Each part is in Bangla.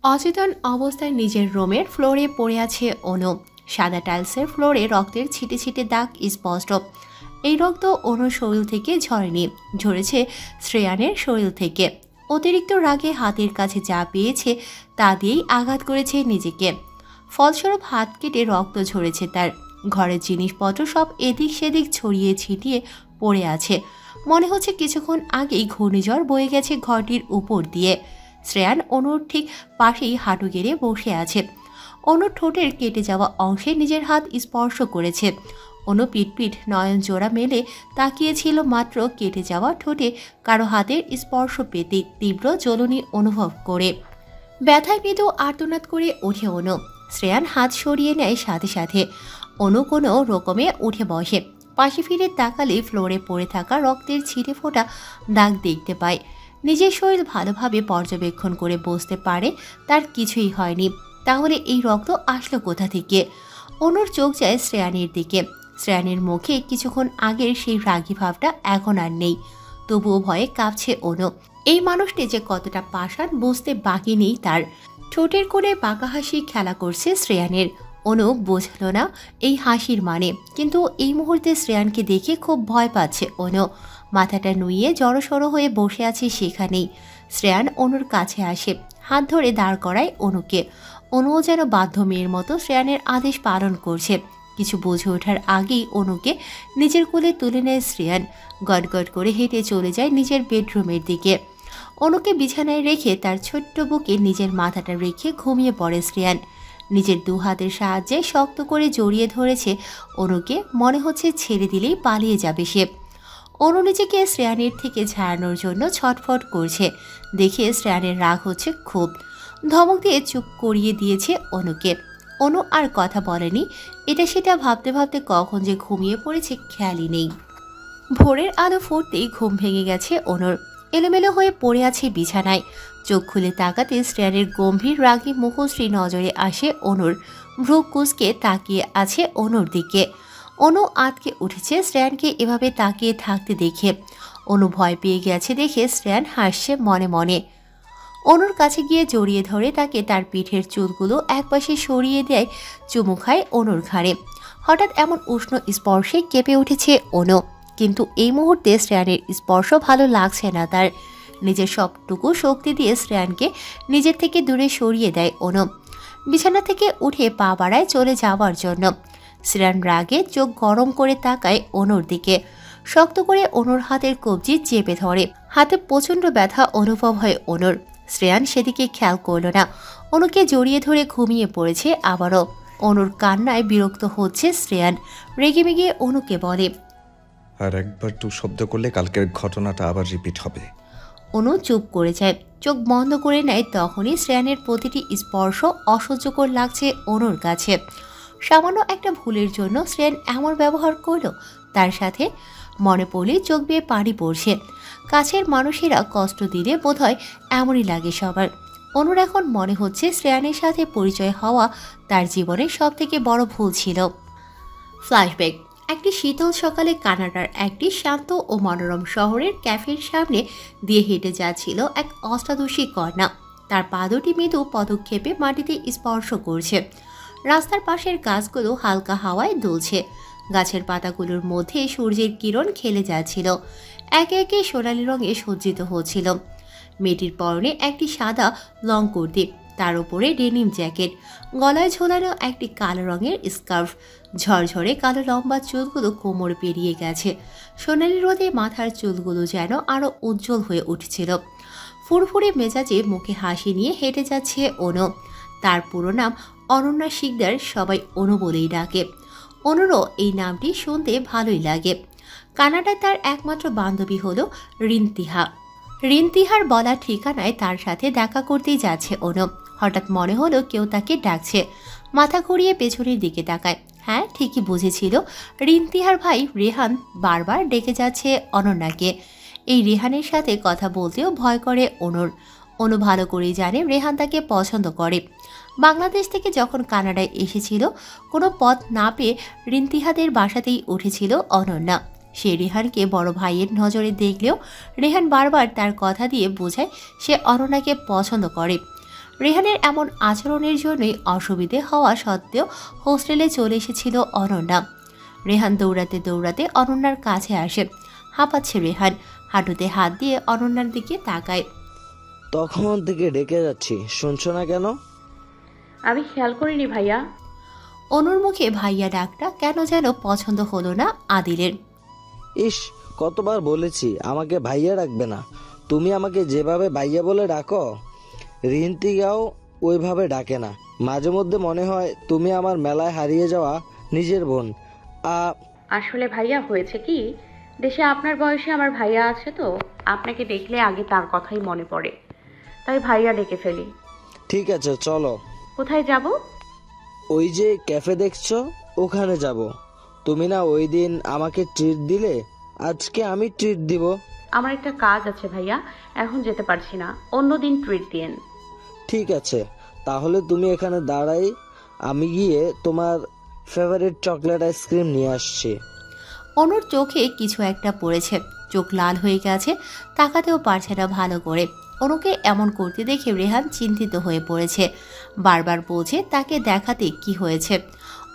অচেতন অবস্থায় নিজের রুমের ফ্লোরে পড়ে আছে অনু। সাদা টাইলসের ফ্লোরে রক্তের ছিটে ছিটে দাগ স্পষ্ট। এই রক্ত অনুর শরীর থেকে ঝরেনি, ঝরেছে শ্রেয়ানের শরীর থেকে। অতিরিক্ত রাগে হাতের কাছে যা পেয়েছে তা দিয়েই আঘাত করেছে নিজেকে। ফলস্বরূপ হাত কেটে রক্ত ঝরেছে তার। ঘরের জিনিসপত্র সব এদিক সেদিক ছড়িয়ে ছিটিয়ে পড়ে আছে। মনে হচ্ছে কিছুক্ষণ আগেই ঘূর্ণিঝড় বয়ে গেছে ঘরটির উপর দিয়ে। শ্রেয়ান অনুর ঠিক পাশেই হাঁটু গেড়ে বসে আছে। অনুর ঠোঁটের কেটে যাওয়া অংশে নিজের হাত স্পর্শ করেছে। অনু পিটপিট নয়ন জোড়া মেলে তাকিয়েছিল মাত্র কেটে যাওয়া ঠোঁটে কারো হাতের স্পর্শ পেতে তীব্র জ্বলনি অনুভব করে। ব্যথায় মৃদু আর্তনাদ করে ওঠে অনু। শ্রেয়ান হাত সরিয়ে নেয় সাথে সাথে। অনু কোনো রকমে উঠে বসে। পাশে ফিরে তাকালে ফ্লোরে পড়ে থাকা রক্তের ছিটে ফোটা দাগ দেখতে পায়। নিজের শরীর ভালোভাবে পর্যবেক্ষণ করে বুঝতে পারে তার কিছুই হয়নি। তাহলে এই রক্ত আসলো কোথা থেকে? অনুর চোখ যায় শ্রেয়ানের দিকে। শ্রেয়ানের মুখে কিছুক্ষণ আগের সেই রাগী ভাবটা এখন আর নেই। তবুও ভয়ে কাঁপছে অনু। এই মানুষটি যে কতটা পাষাণ বুঝতে বাকি নেই তার। ঠোঁটের কোণে বাঁকা হাসি খেলা করছে শ্রেয়ানের। অনু বুঝল না এই হাসির মানে, কিন্তু এই মুহূর্তে শ্রেয়ানকে দেখে খুব ভয় পাচ্ছে অনু। মাথাটা নুইয়ে জড়সড় হয়ে বসে আছে সেখানেই। শ্রেয়ান অনুর কাছে আসে, হাত ধরে দাঁড় করায় অনুকে। অনুও যেন বাধ্য মেয়ের মতো শ্রেয়ানের আদেশ পালন করছে। কিছু বুঝে ওঠার আগেই অনুকে নিজের কোলে তুলে নেয় শ্রেয়ান। গটগট করে হেঁটে চলে যায় নিজের বেডরুমের দিকে। অনুকে বিছানায় রেখে তার ছোট্ট বুকে নিজের মাথাটা রেখে ঘুমিয়ে পড়ে শ্রেয়ান। নিজের দু হাতের সাহায্যে শক্ত করে জড়িয়ে ধরেছে অনুকে। মনে হচ্ছে ছেড়ে দিলেই পালিয়ে যাবে সে। অনু নিজেকে শ্রেয়ানের থেকে ঝাড়ানোর জন্য ছটফট করছে। দেখে শ্রেয়ানের রাগ হচ্ছে খুব। ধমক দিয়ে চুপ করিয়ে দিয়েছে অনুকে। অনু আর কথা বলেনি। এটা সেটা ভাবতে ভাবতে কখন যে ঘুমিয়ে পড়েছে খেয়ালই নেই। ভোরের আলো ফুটতেই ঘুম ভেঙে গেছে অনুর। এলোমেলো হয়ে পড়ে আছে বিছানায়। চোখ খুলে তাকাতে শ্রেয়ানের গম্ভীর রাগী মুখশ্রী নজরে আসে অনুর। ভ্রু কুঁচকে তাকিয়ে আছে অনুর দিকে। অনু আটকে উঠেছে শ্রেয়ানকে এভাবে তাকিয়ে থাকতে দেখে। অনু ভয় পেয়ে গেছে দেখে শ্রেয়ান হাসছে মনে মনে। অনুর কাছে গিয়ে জড়িয়ে ধরে তাকে তার পিঠের চুলগুলো একপাশে সরিয়ে দেয়। চুমু খায় অনুর ঘাড়ে। হঠাৎ এমন উষ্ণ স্পর্শে কেঁপে উঠেছে অনু। কিন্তু এই মুহূর্তে শ্রেয়ানের স্পর্শ ভালো লাগছে না তার। নিজের সবটুকু শক্তি দিয়ে শ্রেয়ানকে নিজের থেকে দূরে সরিয়ে দেয় অনু। বিছানা থেকে উঠে পা বাড়ায় চলে যাওয়ার জন্য। শ্রেয়ান রাগে চোখ গরম করে তাকায় অনুর দিকে। শক্ত করে অনুর হাতের কবজি চেপে ধরে। হাতে প্রচণ্ড ব্যথা অনুভব হয় অনুর। শ্রেয়ান সেদিকে খেয়াল করল না। অনুকে জড়িয়ে ধরে ঘুমিয়ে পড়েছে আবারও। অনুর কান্নায় বিরক্ত হচ্ছে শ্রেয়ান। রেগে মেগে অনুকে বলে, আর একবার তুই শব্দ করলে কালকের ঘটনাটা আবার রিপিট হবে। অনু চুপ করে যায়, চোখ বন্ধ করে নেয়। তখনই শ্রেয়ানের প্রতিটি স্পর্শ অসহ্যকর লাগছে অনুর কাছে। সামান্য একটা ভুলের জন্য শ্রেয়ান এমন ব্যবহার করলো তার সাথে। মনে পড়লে চোখ বেয়ে পানি পড়ছে। কাছের মানুষেরা কষ্ট দিলে বোধহয় এমনই লাগে সবার। অনুর এখন মনে হচ্ছে শ্রেয়ানের সাথে পরিচয় হওয়া তার জীবনের সব থেকে বড় ভুল ছিল। ফ্ল্যাশব্যাক। একটি শীতল সকালে কানাডার একটি শান্ত ও মনোরম শহরের ক্যাফের সামনে দিয়ে হেঁটে যাচ্ছিল এক অষ্টাদশী কন্যা। তার পা দুটি মৃদু পদক্ষেপে মাটিতে স্পর্শ করছে। রাস্তার পাশের গাছগুলো হালকা হাওয়ায় দুলছে। গাছের পাতাগুলোর মধ্যে সূর্যের কিরণ খেলে যাচ্ছিল। একে একে সোনালি রঙে সজ্জিত হচ্ছিল। মেয়েটির পরনে একটি সাদা লং কুর্তি, তার উপরে ডেনিম জ্যাকেট, গলায় ঝোলানো একটি কালো রঙের স্কার্ফ। ঝরঝরে কালো লম্বা চুলগুলো কোমর পেরিয়ে গেছে। সোনালি রোদে মাথার চুলগুলো যেন আরও উজ্জ্বল হয়ে উঠছিল। ফুরফুরে মেজাজে মুখে হাসি নিয়ে হেঁটে যাচ্ছে অনু। তার পুরো নাম অনন্যা শিকদার, সবাই অনু বলেই ডাকে। অনুরও এই নামটি শুনতে ভালোই লাগে। কানাডায় তার একমাত্র বান্ধবী হলো রিন্তিহা। রিন্তিহার বলা ঠিকানায় তার সাথে দেখা করতেই যাচ্ছে অনু। হঠাৎ মনে হলো কেউ তাকে ডাকছে। মাথা ঘুরিয়ে পেছনের দিকে তাকায়। হ্যাঁ, ঠিকই বুঝেছিল। রিন্তিহার ভাই রেহান বারবার ডেকে যাচ্ছে অনন্যাকে। এই রেহানের সাথে কথা বলতেও ভয় করে অনুর। অনু ভালো করেই জানে রেহান তাকে পছন্দ করে। বাংলাদেশ থেকে যখন কানাডায় এসেছিল কোনো পথ না পেয়ে রিন্তিহাদের বাসাতেই উঠেছিল অনন্যা। সে রেহানকে বড় ভাইয়ের নজরে দেখলেও রেহান বারবার তার কথা দিয়ে বোঝায় সে অনন্যাকে পছন্দ করে। রেহানের এমন আচরণের জন্যই অসুবিধে হওয়া সত্ত্বেও হোস্টেলে চলে এসেছিল অনন্যা। রেহান দৌড়াতে দৌড়াতে অনন্যার কাছে আসে। হাঁপাচ্ছে রেহান, হাঁটুতে হাত দিয়ে অনন্যার দিকে তাকায়। তখন থেকে ডেকে যাচ্ছি, শুনছো না কেন? আমি খেয়াল করিনি ভাইয়া। অনুর মুখে ভাইয়া ডাকটা কেন যেন পছন্দ হলো না আদিলের। ইস, কতবার বলেছি আমাকে ভাইয়া ডাকবে না। তুমি আমাকে যেভাবে ভাইয়া বলে ডাকো, রিন্তিকাও ওইভাবে ডাকে না। মাঝে মধ্যে মনে হয় তুমি আমার মেলায় হারিয়ে যাওয়া নিজের বোন। আসলে ভাইয়া হয়েছে কি, দেশে আপনার বয়সে আমার ভাইয়া আছে, তো আপনাকে দেখলে আগে তার কথাই মনে পড়ে, তাই ভাইয়া ডেকে ফেলি। ঠিক আছে, চলো। কোথায় যাব? ওই যে ক্যাফে দেখছো, ওখানে যাব। তুমি না ওই দিন আমাকে ট্রিট দিলে, আজকে আমি ট্রিট দিব। আমার একটা কাজ আছে ভাইয়া, এখন যেতে পারছি না, অন্য দিন ট্রিট দিন। ঠিক আছে, তাহলে তুমি এখানে দাঁড়াই, আমি গিয়ে তোমার ফেভারিট চকলেট আইসক্রিম নিয়ে আসছি। অনুর চোখে কিছু একটা পড়েছে, চোখ লাল হয়ে গেছে, তাকাতেও পারছে না ভালো করে। অনুকে এমন করতে দেখে রেহান চিন্তিত হয়ে পড়েছে, বারবার বলছে তাকে দেখাতে কি হয়েছে।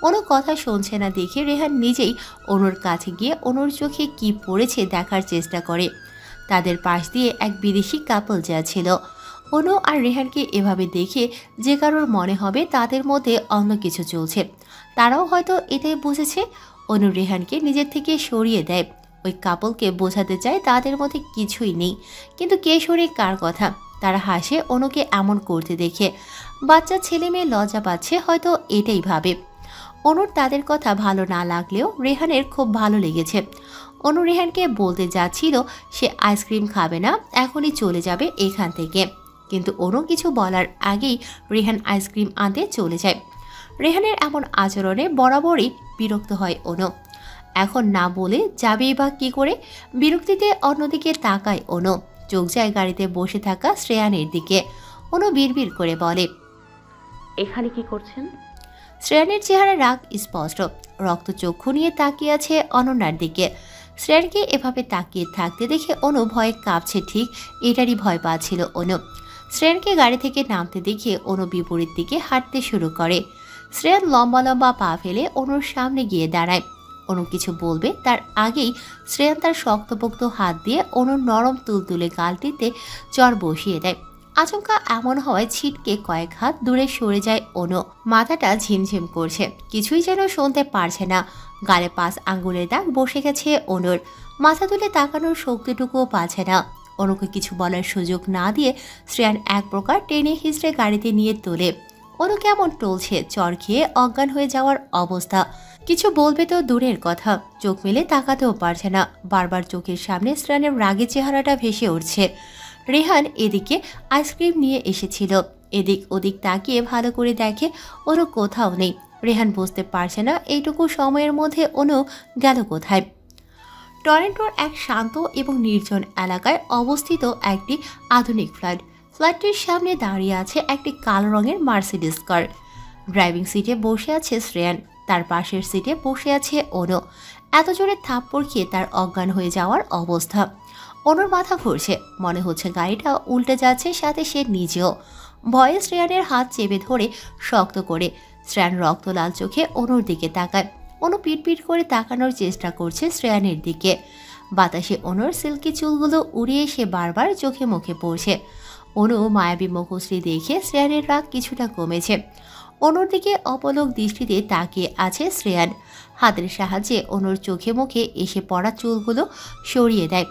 অনু কথা শুনছে না দেখে রেহান নিজেই অনুর কাছে গিয়ে অনুর চোখে কি পড়েছে দেখার চেষ্টা করে। তাদের পাশ দিয়ে এক বিদেশি কাপল যাচ্ছিল। অনু আর রেহানকে এভাবে দেখে যে কারোর মনে হবে তাদের মধ্যে অন্য কিছু চলছে। তারাও হয়তো এটাই বুঝেছে। অনু রেহানকে নিজের থেকে সরিয়ে দেয়, ওই কাপলকে বোঝাতে চায় তাদের মধ্যে কিছুই নেই, কিন্তু কে সরে কার কথা। তারা হাসে অনুকে এমন করতে দেখে। বাচ্চা ছেলে মেয়ে লজ্জা পাচ্ছে, হয়তো এটাই ভাবে। অনুর তাদের কথা ভালো না লাগলেও রেহানের খুব ভালো লেগেছে। অনু রেহানকে বলতে যাচ্ছিল সে আইসক্রিম খাবে না, এখনই চলে যাবে এখান থেকে, কিন্তু অনু কিছু বলার আগেই রেহান আইসক্রিম আনতে চলে যায়। রেহানের এমন আচরণে বরাবরই বিরক্ত হয় অনু। এখন না বলে যাবেই বা কি করে? বিরক্তিতে অন্যদিকে তাকায় অনু, চোখ যায় গাড়িতে বসে থাকা শ্রেয়ানের দিকে। অনু বিড়বিড় করে বলে, এখানে কি করছেন? শ্রেয়ানের চেহারা রাগ স্পষ্ট, রক্ত চক্ষু নিয়ে তাকিয়ে আছে অনন্যার দিকে। শ্রেয়ানকে এভাবে তাকিয়ে থাকতে দেখে অনু ভয়ে কাঁপছে, ঠিক এটারই ভয় পাচ্ছিল অনু। শ্রেয়ানকে গাড়ি থেকে নামতে দেখে অনু বিপরীত দিকে হাঁটতে শুরু করে। শ্রেয়ান লম্বা লম্বা পা ফেলে অনুর সামনে গিয়ে দাঁড়ায়। অনু কিছু বলবে তার আগেই শ্রেয়ান তার শক্তপোক্ত হাত দিয়ে অনুর নরম তুলতুলে গালটিতে চর বসিয়ে দেয়। আচমকা এমন হওয়ায় ছিটকে কয়েক হাত দূরে সরে যায় অনু। মাথাটা ঝিমঝিম করছে, কিছুই যেন শুনতে পারছে না। গালে 5 আঙ্গুলের দাগ বসে গেছে অনুর। মাথা তুলে তাকানোর শক্তিটুকুও পাচ্ছে না। অনুকে কিছু বলার সুযোগ না দিয়ে শ্রেয়ান এক প্রকার টেনে হিঁচড়ে গাড়িতে নিয়ে তোলে। অনু কেমন টলছে, চর খেয়ে অজ্ঞান হয়ে যাওয়ার অবস্থা। কিছু বলবে তো দূরের কথা, চোখ মেলে তাকাতেও পারছে না। বারবার চোখের সামনে শ্রেয়ানের রাগী চেহারাটা ভেসে উঠছে। রেহান এদিকে আইসক্রিম নিয়ে এসেছিল, এদিক ওদিক তাকিয়ে ভালো করে দেখে অনু কোথাও নেই। রেহান বুঝতে পারছে না এইটুকু সময়ের মধ্যে অনু গেল কোথায়। টরন্টোর এক শান্ত এবং নির্জন এলাকায় অবস্থিত একটি আধুনিক ফ্ল্যাট। ফ্ল্যাটটির সামনে দাঁড়িয়ে আছে একটি কালো রঙের মার্সিডিজ কার। ড্রাইভিং সিটে বসে আছে শ্রেয়ান, তার পাশের সিটে বসে আছে অনু। এত জোরে থাপ্পড় খেয়ে তার অজ্ঞান হয়ে যাওয়ার অবস্থা। অনুর মাথা ঘুরছে, মনে হচ্ছে গাড়িটা উল্টে যাচ্ছে, সাথে সে নিজেও। ভয়ে শ্রেয়ানের হাত চেপে ধরে শক্ত করে। শ্রেয়ান রক্ত লাল চোখে অনুর দিকে তাকায়। অনু পিটপিট করে তাকানোর চেষ্টা করছে শ্রেয়ানের দিকে। বাতাসে অনুর সিল্কি চুলগুলো উড়িয়ে সে বারবার চোখে মুখে পড়ছে। অনু মায়াবী মুখশ্রী দেখে শ্রেয়ানের রাগ কিছুটা কমেছে। অনুর দিকে অপলক দৃষ্টিতে তাকিয়ে আছে শ্রেয়ান। হাতের সাহায্যে অনুর চোখে মুখে এসে পড়া চুলগুলো সরিয়ে দেয়।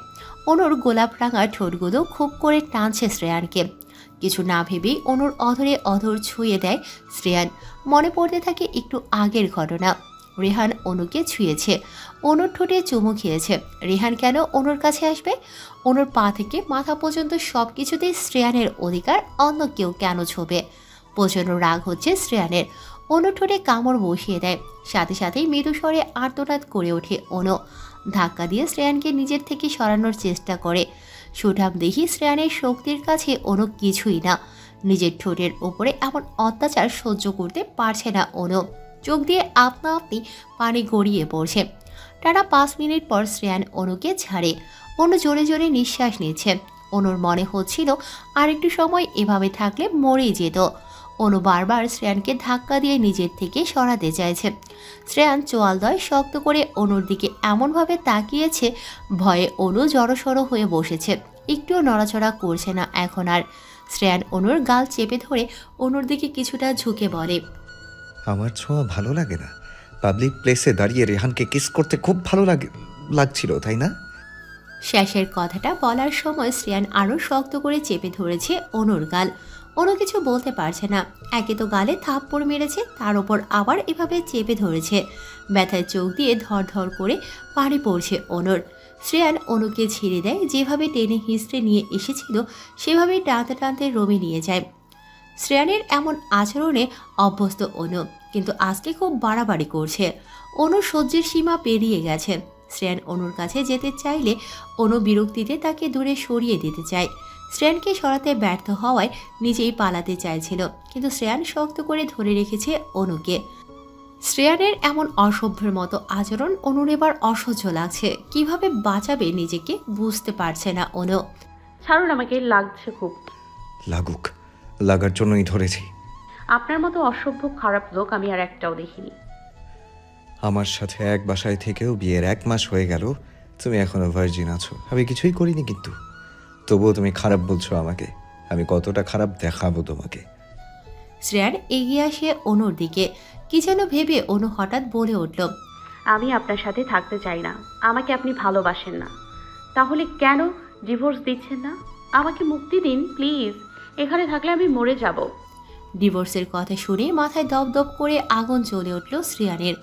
অনুর গোলাপ রাঙা ঠোঁটগুলো খুব করে টানছে শ্রেয়ানকে। কিছু না ভেবেই অনুর অধরে অধর ছুঁয়ে দেয় শ্রেয়ান। মনে পড়তে থাকে একটু আগের ঘটনা। রেহান অনুকে ছুঁয়েছে, অনুর ঠোঁটে চুমু খেয়েছে। রেহান কেন অনুর কাছে আসবে? অনুর পা থেকে মাথা পর্যন্ত সব কিছুতেই শ্রেয়ানের অধিকার, অন্য কেউ কেন ছোবে? প্রচণ্ড রাগ হচ্ছে শ্রেয়ানের। অনু ঠোঁটে কামড় বসিয়ে দেয়, সাথে সাথেই মৃদু স্বরে আর্তনাদ করে ওঠে অনু। ধাক্কা দিয়ে শ্রেয়ানকে নিজের থেকে সরানোর চেষ্টা করে। সুঠাম দেখি শ্রেয়ানের শক্তির কাছে অনু কিছুই না। নিজের ঠোঁটের ওপরে এমন অত্যাচার সহ্য করতে পারছে না অনু। চোখ দিয়ে আপনা আপনি পানি গড়িয়ে পড়ছে। টানা 5 মিনিট পর শ্রেয়ান অনুকে ছাড়ে। অনু জোরে জোরে নিঃশ্বাস নিচ্ছে। অনুর মনে হচ্ছিল আর একটু সময় এভাবে থাকলে মরেই যেত। অনু বারবার শ্রেয়ানকে ধাক্কা দিয়ে নিজের থেকে সরাতে চাইছে। শ্রেয়ান চোয়ালদয় শক্ত করে অনুর দিকে এমনভাবে তাকিয়েছে, ভয়ে অনু জড়সড় হয়ে বসেছে, একটুও নড়াচড়া করছে না এখন আর। শ্রেয়ান অনুর গাল চেপে ধরে অনুর দিকে কিছুটা ঝুঁকে বলে, আমার ছোঁয়া ভালো লাগে না? পাবলিক প্লেসে দাঁড়িয়ে রেহানকে কিস করতে খুব ভালো লাগছিল, তাই না? শেষের কথাটা বলার সময় শ্রেয়ান আরও শক্ত করে চেপে ধরেছে অনুর গাল। অনু কিছু বলতে পারছে না। একে তো গালে থাপ্পড় মেরেছে, তার ওপর আবার এভাবে চেপে ধরেছে। ব্যথায় চোখ দিয়ে ধর ধর করে পানি পড়ছে অনুর। শ্রেয়ান অনুকে ছেড়ে দেয়, যেভাবে টেনে হিঁচড়ে নিয়ে এসেছিল সেভাবেই টানতে টানতে রুমে নিয়ে যায়। শ্রেয়ানের এমন আচরণে অভ্যস্ত অনু, কিন্তু আজকে খুব বাড়াবাড়ি করছে। অনু সহ্যের সীমা পেরিয়ে গেছে। শ্রেয়ান অনুর কাছে যেতে চাইলে অনু বিরক্তিতে তাকে দূরে সরিয়ে দিতে চায়। শ্রেয়ানকে সরাতে ব্যর্থ হওয়ায় নিজেই পালাতে চাইছিল, কিন্তু শ্রেয়ান শক্ত করে ধরে রেখেছে অনুকে। শ্রেয়ানের এমন অসভ্যের মতো আচরণ অনুর এবার অসহ্য লাগছে। কিভাবে বাঁচাবে নিজেকে বুঝতে পারছে না অনু। ছাড়ুন আমাকে, লাগছে খুব। লাগুক, লাগার জন্যই ধরেছি। আপনার মতো অসভ্য খারাপ লোক আমি আর একটাও দেখিনি। আমার সাথে এক বাসায় থেকেও বিয়ের 1 মাস হয়ে গেল, তুমি এখনো ভার্জিন আছো। আমি কিছুই করিনি, কিন্তু তবুও তুমি খারাপ বলছো আমাকে। আমি কতটা খারাপ দেখাবো তোমাকে। শ্রেয়ান এগিয়ে আসে অনুর দিকে। কি যেন ভেবে অনু হঠাৎ বলে উঠল, আমি আপনার সাথে থাকতে চাই না। আমাকে আপনি ভালোবাসেন না, তাহলে কেন ডিভোর্স দিচ্ছেন না? আমাকে মুক্তি দিন প্লিজ। এখানে থাকলে আমি মরে যাব। ডিভোর্সের কথা শুনে মাথায় দপদপ করে আগুন জ্বলে উঠল শ্রেয়ানের।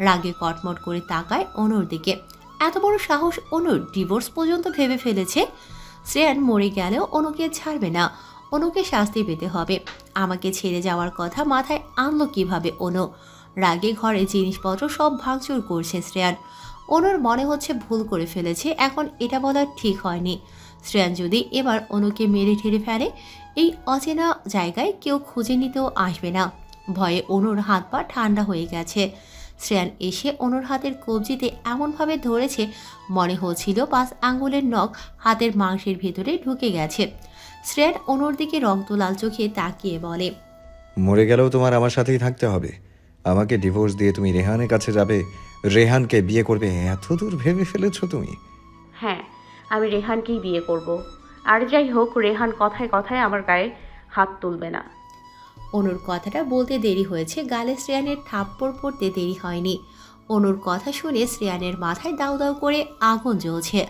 রাগে কটমট করে তাকায় অনুর দিকে। এত বড় সাহস অনুর, ডিভোর্স পর্যন্ত ভেবে ফেলেছে। শ্রেয়ান মরে গেলেও অনুকে ছাড়বে না। অনুকে শাস্তি পেতে হবে। আমাকে ছেড়ে যাওয়ার কথা মাথায় আনলো কিভাবে অনু? রাগে ঘরে জিনিসপত্র সব ভাঙচুর করছে শ্রেয়ান। অনুর মনে হচ্ছে ভুল করে ফেলেছে, এখন এটা বলা ঠিক হয়নি। শ্রেয়ান যদি এবার অনুকে মেরে ঠেলে ফেলে, এই অচেনা জায়গায় কেউ খুঁজে নিতেও আসবে না। ভয়ে অনুর হাত পা ঠান্ডা হয়ে গেছে। শ্রেয়ান এসে অনুর হাতের কবজিতে এমনভাবে ধরেছে মনে হচ্ছিল 5 আঙ্গুলের নখ হাতের মাংসের ভেতরে ঢুকে গেছে। শ্রেয়ান অনুর দিকে রক্ত লাল চোখে তাকিয়ে বলে, মরে গেলেও তোমার আমার সাথেই থাকতে হবে। আমাকে ডিভোর্স দিয়ে তুমি রেহানের কাছে যাবে, রেহানকে বিয়ে করবে, এত দূর ভেবে ফেলেছো তুমি? হ্যাঁ, আমি রেহানকেই বিয়ে করব। আর যাই হোক, রেহান কথায় কথায় আমার গায়ে হাত তুলবে না। অনুর কথাটা বলতে দেরি হয়েছে, গালে শ্রেয়ানের থাপ্পড় পড়তে দেরি হয়নি। অনুর কথা শুনে শ্রেয়ানের মাথায় দাউ দাউ করে আগুন জ্বলছে।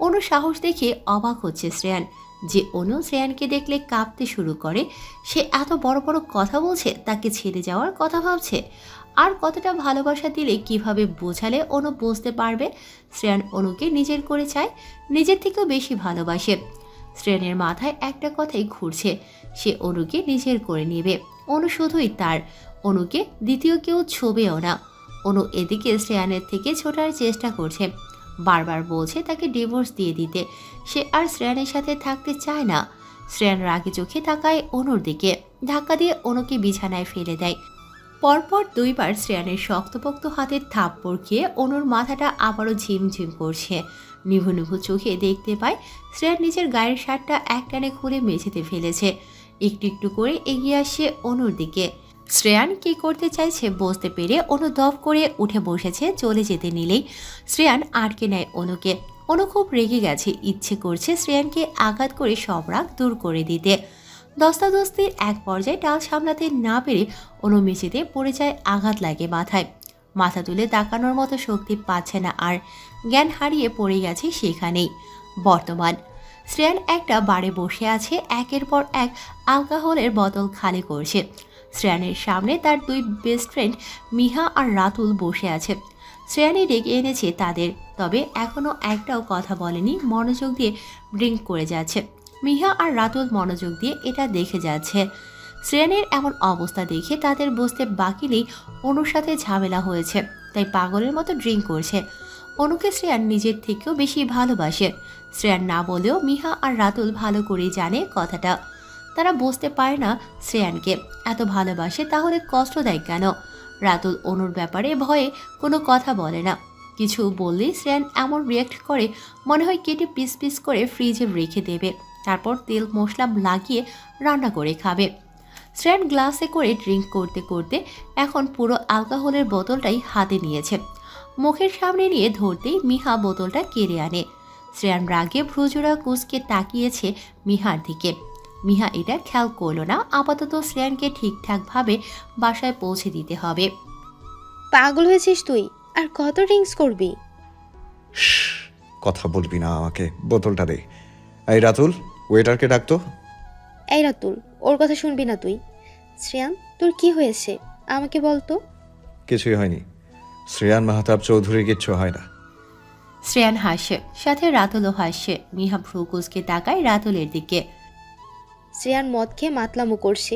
অনুর সাহস দেখে অবাক হচ্ছে শ্রেয়ান। যে অনু শ্রেয়ানকে দেখলে কাঁপতে শুরু করে, সে এত বড় বড় কথা বলছে, তাকে ছেড়ে যাওয়ার কথা ভাবছে। আর কতটা ভালোবাসা দিলে কিভাবে বোঝালে অনু বুঝতে পারবে শ্রেয়ান অনুকে নিজের করে চায়, নিজের থেকেও বেশি ভালোবাসে। শ্রেয়ানের মাথায় একটা কথাই ঘুরছে, সে অনুকে নিজের করে নেবে। অনু শুধুই তার, অনুকে দ্বিতীয় কেউ ছোবেও না। অনু এদিকে শ্রেয়ানের থেকে ছোটার চেষ্টা করছে, বারবার বলছে তাকে ডিভোর্স দিয়ে দিতে। সে আর শ্রেয়ানের সাথে থাকতে চায় না। শ্রেয়ান রাগে চোখে তাকায় অনুর দিকে, ধাক্কা দিয়ে অনুকে বিছানায় ফেলে দেয়। পরপর 2 বার শ্রেয়ানের শক্তপোক্ত হাতের থাপ্পড় খেয়ে অনুর মাথাটা আবারও ঝিমঝিম করছে। নিভু নিভু চোখে দেখতে পায় শ্রেয়ান নিজের গায়ের শার্টটা একটানে খুলে মেঝেতে ফেলেছে। একটু একটু করে এগিয়ে আসে অনুর দিকে। শ্রেয়ান কি করতে চাইছে বুঝতে পেরে অনু দপ করে উঠে বসেছে। চলে যেতে নিলেই শ্রেয়ান আটকে নেয় অনুকে। অনু খুব রেগে গেছে, ইচ্ছে করছে শ্রেয়ানকে আঘাত করে সব রাগ দূর করে দিতে। দস্তাদস্তির এক পর্যায়ে টাল সামলাতে না পেরে অনু মেঝেতে পড়ে যায়, আঘাত লাগে মাথায়। মাথা তুলে তাকানোর মতো শক্তি পাচ্ছে না আর, জ্ঞান হারিয়ে পড়ে গেছে সেখানেই। বর্তমান শ্রেয়ান একটা বারে বসে আছে, একের পর এক অ্যালকোহলের বোতল খালি করছে। শ্রেয়ানের সামনে তার 2 বেস্ট ফ্রেন্ড মিহা আর রাতুল বসে আছে। শ্রেয়ানই ডেকে এনেছে তাদের, তবে এখনো একটাও কথা বলেনি, মনোযোগ দিয়ে ড্রিঙ্ক করে যাচ্ছে। মিহা আর রাতুল মনোযোগ দিয়ে এটা দেখে যাচ্ছে। শ্রেয়ানের এমন অবস্থা দেখে তাদের বুঝতে বাকি নেই অনুর সাথে ঝামেলা হয়েছে, তাই পাগলের মতো ড্রিঙ্ক করছে। অনুকে শ্রেয়ান নিজের থেকেও বেশি ভালোবাসে। শ্রেয়ান না বলেও মিহা আর রাতুল ভালো করেই জানে কথাটা। তারা বুঝতে পারে না শ্রেয়ানকে এত ভালোবাসে, তাহলে কষ্ট দেয় কেন? রাতুল অনুর ব্যাপারে ভয়ে কোনো কথা বলে না। কিছু বললেই শ্রেয়ান এমন রিয়াক্ট করে মনে হয় কেটে পিস পিস করে ফ্রিজে রেখে দেবে, তারপর তেল মশলা লাগিয়ে রান্না করে খাবে। শ্রেয়ান গ্লাসে করে ড্রিঙ্ক করতে করতে এখন পুরো অ্যালকোহলের বোতলটাই হাতে নিয়েছে। মুখের সামনে নিয়ে ধরতেই মিহা বোতলটা কেড়ে আনে। শ্রেয়ান রাগে ভ্রুজোড়া কুঁচকে তাকিয়েছে মিহার দিকে। মিহা এটা খেয়াল করলো না। আপাতত শ্রেয়ানকে ঠিকঠাকভাবে বাসায় পৌঁছে দিতে হবে। পাগল হয়েছিস তুই? আর কত ড্রিঙ্কস করবি? কথা বলবি না আমাকে, বোতলটা দে। এই রাতুল, ওয়েটারকে ডাকতো। এই রাতুল, ওর কথা শুনবি না তুই। শ্রেয়ান, তোর কি হয়েছে আমাকে বলতো। কিছুই হয়নি, শ্রেয়ান মাহতাব চৌধুরী, কিচ্ছু হয় না। শ্রেয়ান হাসে, সাথে রাতুলও হাসে। মিহা ভ্রু কুঁচকে তাকায় রাতুলের দিকে। শ্রেয়ান মদ খেয়ে মাতলামো করছে।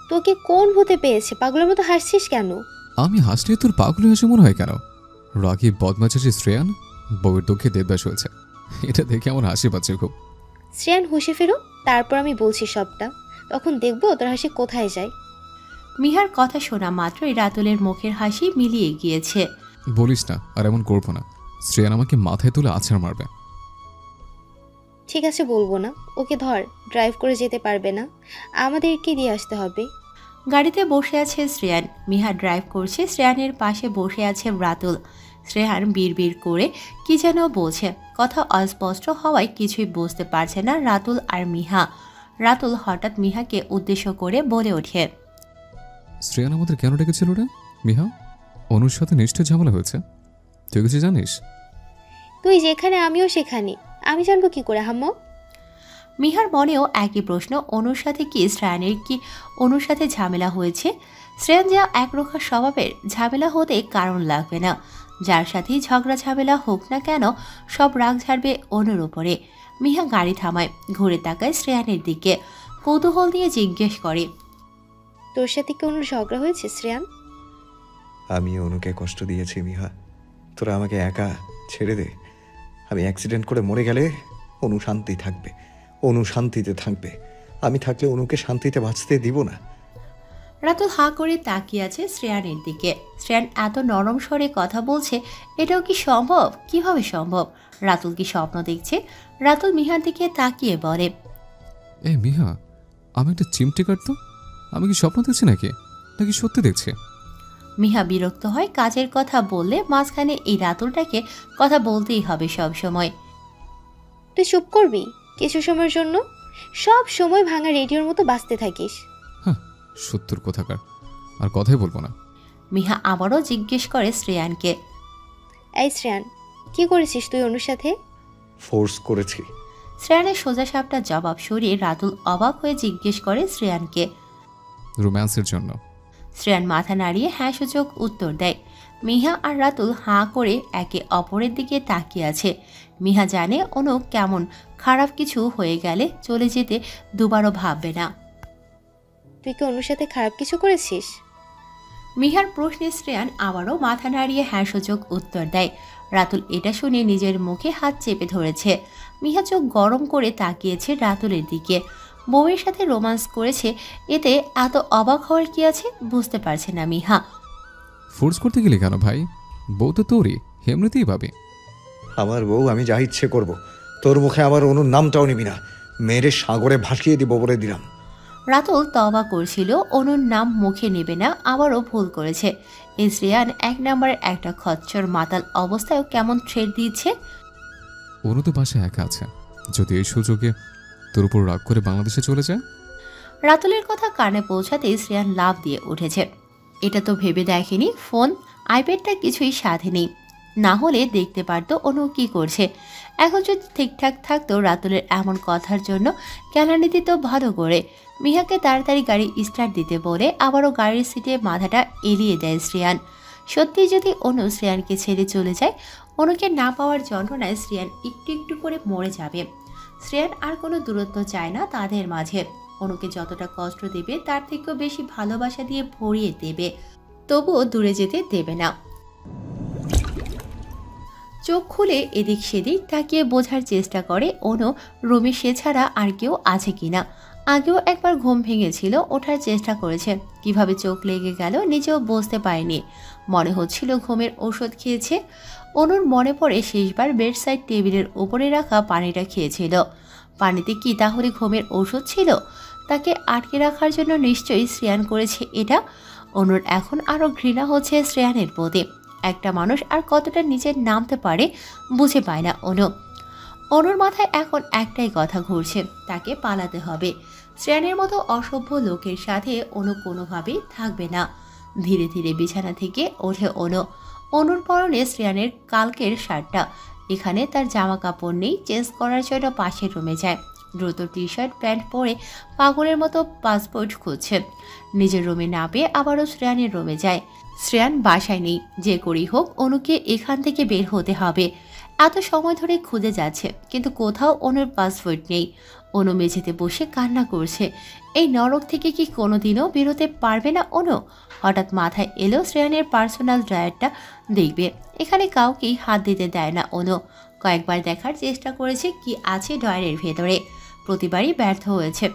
তোকে কোন ভূতে পেয়েছে? পাগলের মতো হাসছিস কেন? আমি হাসলে তোর পাগল হয়েছে মনে হয় কেন? রাগি বদমাচাচি শ্রেয়ান, বউয়ের দুঃখে দেবদাস হয়েছে, এটা দেখে আমার হাসি পাচ্ছে খুব। শ্রেয়ান হুঁশে ফেরো, তারপর আমি বলছি সবটা, তখন দেখবো তোর হাসি কোথায় যায়। মিহার কথা শোনা মাত্রই রাতুলের মুখের হাসি মিলিয়ে গিয়েছে। বলিস না, আর এমন করবো না। শ্রেয়ান আমাকে মাথায় তুলে আছাড় মারবে। ঠিক আছে, বলবো না। ওকে ধর, ড্রাইভ করে যেতে পারবে না, আমাদেরকে দিয়ে আসতে হবে। গাড়িতে বসে আছে শ্রেয়ান, মিহা ড্রাইভ করছে। শ্রেয়ানের পাশে বসে আছে রাতুল। শ্রেয়ান বিড়বিড় করে কি যেন বলছে, কথা অস্পষ্ট হওয়ায় কিছুই বুঝতে পারছে না রাতুল আর মিহা। রাতুল হঠাৎ মিহাকে উদ্দেশ্য করে বলে ওঠে, শ্রেয়ান আমাদের কেন ডেকেছিল রে? মিহা, অনুর সাথে নিশ্চয় ঝামেলা হয়েছে, তুই কিছু জানিস? তুই যেখানে আমিও সেখানে, আমি জানবো কি করে হাম্মা? মিহার মনেও একই প্রশ্ন, অনুর সাথে কি শ্রেয়ানের কি অনুর সাথে ঝামেলা হয়েছে? শ্রেয়ান যা একরোখা স্বভাবের, ঝামেলা হতে কারণ লাগবে না। যার সাথেই ঝগড়া ঝামেলা হোক না কেন, সব রাগ ঝাড়বে অনুর উপরে। মিহা গাড়ি থামায়, ঘুরে তাকায় শ্রেয়ানের দিকে, কৌতূহল দিয়ে জিজ্ঞেস করে, তোর সাথে কি অনুর ঝগড়া হয়েছে শ্রেয়ান? আমি অনুকে কষ্ট দিয়েছি মিহা, তোরা আমাকে একা ছেড়ে দে। আমি অ্যাক্সিডেন্ট করে মরে গেলে অনু শান্তি থাকবে, অনু শান্তিতে থাকবে। আমি থাকলে অনুকে শান্তিতে বাঁচতে দিব না। রাতুল হাঁ করে তাকিয়ে আছে শ্রেয়ানের দিকে। শ্রেয়ান এত নরম স্বরে কথা বলছে, এটাও কি সম্ভব? কিভাবে সম্ভব? রাতুল কি স্বপ্ন দেখছে? রাতুল মিহার দিকে তাকিয়ে বলে, এ মিহা, আমি একটা চিমটে কাটতো, আমি কি স্বপ্ন দেখছি নাকি নাকি সত্যি দেখছি? মিহা বিরক্ত হয়। কাজের কথা বললে মাঝখানে এই রাতুলটাকে কথা বলতেই হবে সব সময়। তুই চুপ করবি কিছু সময়ের জন্য? সব সময় ভাঙা রেডিওর মতো বাঁচতে থাকিস। হ্যাঁ, সত্যর কোথাকার, আর কথাই বলবো না। মিহা আবারও জিজ্ঞেস করে শ্রেয়ানকে, এই শ্রেয়ান, কি করেছিস তুই অনুর সাথে? ফোর্স করেছি। শ্রেয়ানের সোজা সাপটা জবাব সরিয়ে রাতুল অবাক হয়ে জিজ্ঞেস করে শ্রেয়ানকে। রোম্যান্সের জন্য। শ্রেয়ান মাথা নাড়িয়ে হ্যাঁ সূচক উত্তর দেয়। মিহা আর রাতুল হাঁ করে একে অপরের দিকে তাকিয়ে আছে। মিহা জানে অনু কেমন, খারাপ কিছু হয়ে গেলে চলে যেতে দুবারও ভাববে না। তুই কি অনুর সাথে খারাপ কিছু করেছিস? মিহার প্রশ্নে শ্রেয়ান আবারও মাথা নাড়িয়ে হ্যাঁ সূচক উত্তর দেয়। রাতুল এটা শুনে নিজের মুখে হাত চেপে ধরেছে। মিহা চোখ গরম করে তাকিয়েছে রাতুলের দিকে। বউয়ের সাথে রোমান্স করেছে, এতে এত অবাক হওয়ার কি আছে বুঝতে পারছে না মিহা। ফোর্স করতে গেলে কেন ভাই? বউ তো তোরই, এমনিতেই পাবে। আমার বউ, আমি যা ইচ্ছে করব। তোর মুখে আমার অনুর নামটাও নিবি না, মেরে সাগরে ভাসিয়ে দিব বলে দিলাম। রাতুল তওবা করছিল অনুর নাম মুখে নেবে না, আবারও ভুল করেছে। এই শ্রেয়ান এক নম্বরের একটা খচ্চর মাতাল অবস্থায়ও কেমন থ্রেট দিচ্ছে। অনু তো বাসায় একা আছে, যদি এই সুযোগে তোর উপর রাগ করে বাংলাদেশে চলে যায়। রাতুলের কথা কানে পৌঁছাতেই শ্রেয়ান লাফ দিয়ে উঠেছে। এটা তো ভেবে দেখেনি ফোন আইপ্যাডটা কিছুই সাথে নেই, না হলে দেখতে পারতো অনু কি করছে। এখন যদি ঠিকঠাক থাকতো রাতুলের এমন কথার জন্য কেলানি দিত ভালো করে। মিহাকে তাড়াতাড়ি গাড়ি স্টার্ট দিতে বলে আবারও গাড়ির সিটে মাথাটা এলিয়ে দেয় শ্রেয়ান। সত্যি যদি অনু শ্রেয়ানকে ছেড়ে চলে যায়, অনুকে না পাওয়ার যন্ত্রণায় শ্রেয়ান একটু একটু করে মরে যাবে। শ্রেয়ান আর কোনো দূরত্ব চায় না তাদের মাঝে। অনুকে যতটা কষ্ট দেবে তার থেকেও বেশি ভালোবাসা দিয়ে ভরিয়ে দেবে, তবুও দূরে যেতে দেবে না। চোখ খুলে এদিক সেদিক তাকিয়ে বোঝার চেষ্টা করে অনু রুমে সে ছাড়া আর কেউ আছে কিনা। আগেও একবার ঘুম ভেঙেছিল, ওঠার চেষ্টা করেছে, কিভাবে চোখ লেগে গেল নিজেও বুঝতে পারেনি। মনে হচ্ছিল ঘুমের ওষুধ খেয়েছে। অনুর মনে পড়ে শেষবার বেডসাইড টেবিলের উপরে রাখা পানিটা খেয়েছিল। পানিতে কি তাহলে ঘুমের ওষুধ ছিল? তাকে আটকে রাখার জন্য নিশ্চয়ই শ্রেয়ান করেছে এটা। অনুর এখন আরও ঘৃণা হচ্ছে শ্রেয়ানের প্রতি। একটা মানুষ আর কতটা নিচে নামতে পারে বুঝে পায় না অনুর মাথায় এখন একটাই কথা ঘুরছে, তাকে পালাতে হবে। শ্রেয়ানের মতো অসভ্য লোকের সাথে অনু কোনোভাবেই থাকবে না। ধীরে ধীরে বিছানা থেকে ওঠে অনুর পরনে শ্রেয়ানের কালকের শার্টটা। এখানে তার জামা কাপড় নেই, চেঞ্জ করার জন্য পাশের রুমে যায়। দ্রুত টি শার্ট প্যান্ট পরে পাগলের মতো পাসপোর্ট খুঁজছে। নিজের রুমে না পেয়ে আবারও শ্রেয়ানের রুমে যায়। শ্রেয়ান বাসায় নেই, যে করেই হোক অনুকে এখান থেকে বের হতে হবে। এত সময় ধরে খুঁজে যাচ্ছে কিন্তু কোথাও অনুর পাসপোর্ট নেই। অনু মেঝেতে বসে কান্না করছে। এই নরক থেকে কি কোনোদিনও বেরোতে পারবে না অনু? হঠাৎ মাথায় এলো শ্রেয়ানের পার্সোনাল ড্রয়ারটা দেখবে। এখানে কাউকেই হাত দিতে দেয় না অনু। কয়েকবার দেখার চেষ্টা করেছে কি আছে ড্রয়ারের ভেতরে, প্রতিবারই ব্যর্থ হয়েছে।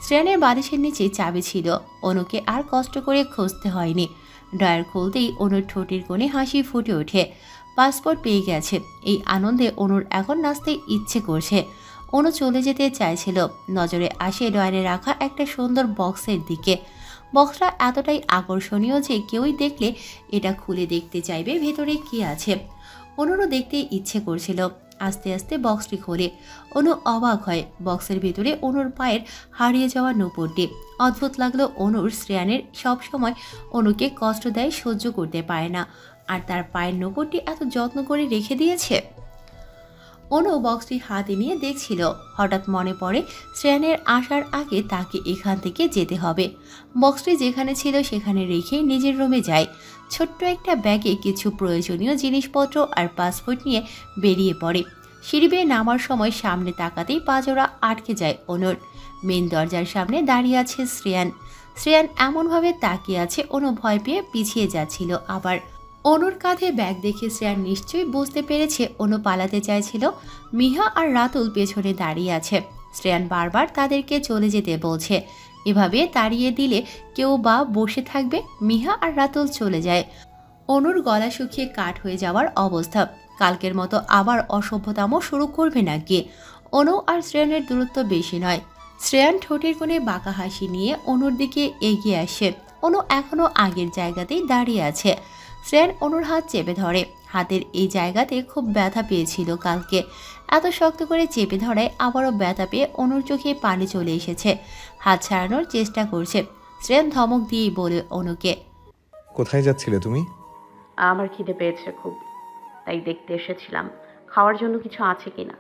শ্রেয়ানের বালিশের নিচে চাবি ছিল, অনুকে আর কষ্ট করে খুঁজতে হয়নি। ড্রয়ার খুলতেই অনুর ঠোঁটের কোণে হাসি ফুটে ওঠে। পাসপোর্ট পেয়ে গেছে। এই আনন্দে অনুর এখন নাচতে ইচ্ছে করছে। অনু চলে যেতে চাইছিল, নজরে আসে ড্রয়ারে রাখা একটা সুন্দর বক্সের দিকে। বক্সটা এতটাই আকর্ষণীয় যে কেউই দেখলে এটা খুলে দেখতে চাইবে ভেতরে কি আছে। অনুরও দেখতে ইচ্ছে করছিল। আস্তে আস্তে বক্সটি খোলে। অনু অবাক হয়, বক্সের ভিতরে অনুর পায়ের হারিয়ে যাওয়া নূপুরটি। অদ্ভুত লাগলো অনুর। শ্রেয়ানের সবসময় অনুকে কষ্ট দেয়, সহ্য করতে পারে না, আর তার পায়ের নূপুরটি এত যত্ন করে রেখে দিয়েছে। অনু বক্সটি হাতে নিয়ে দেখছিল। হঠাৎ মনে পড়ে শ্রেয়ানের আসার আগে তাকে এখান থেকে যেতে হবে। বক্সটি যেখানে ছিল সেখানে রেখে নিজের রুমে যায়। ছোট্ট একটা ব্যাগে কিছু প্রয়োজনীয় জিনিসপত্র আর পাসপোর্ট নিয়ে বেরিয়ে পড়ে। সিঁড়ি বেয়ে নামার সময় সামনে তাকাতেই পাজোড়া আটকে যায় অনুর। মেন দরজার সামনে দাঁড়িয়ে আছে শ্রেয়ান এমনভাবে তাকিয়ে আছে অনু ভয় পেয়ে পিছিয়ে যাচ্ছিল। আবার অনুর কাঁধে ব্যাগ দেখে শ্রেয়ান নিশ্চয়ই বুঝতে পেরেছে অনু পালাতে চাইছিল। মিহা আর রাতুল পেছনে দাঁড়িয়ে আছে। শ্রেয়ান বারবার তাদেরকে চলে যেতে বলছে। এভাবে তাড়িয়ে দিলে কেউ বা বসে থাকবে? মিহা আর রাতুল চলে যায়। অনুর গলা শুকিয়ে কাঠ হয়ে যাওয়ার অবস্থা। কালকের মতো আবার অসভ্যতামো শুরু করবে নাকি? অনু আর শ্রেয়ানের দূরত্ব বেশি নয়। শ্রেয়ান ঠোঁটের কোণে বাঁকা হাসি নিয়ে অনুর দিকে এগিয়ে আসে। অনু এখনো আগের জায়গাতেই দাঁড়িয়ে আছে। শ্রেয়ান অনুর হাত চেপে ধরে। হাতের এই জায়গাতে খুব ব্যথা পেয়েছিল কালকে। এত শক্ত করে চেপে ধরায় আবারও ব্যথা পেয়ে অনুর চোখে পানি চলে এসেছে। হাত ছাড়ানোর চেষ্টা করছে। শ্রেয়ান ধমক দিয়েই বলে অনুকে, কোথায় যাচ্ছিলে তুমি? আমার খিদে পেয়েছে খুব, তাই দেখতে এসেছিলাম খাওয়ার জন্য কিছু আছে কিনা।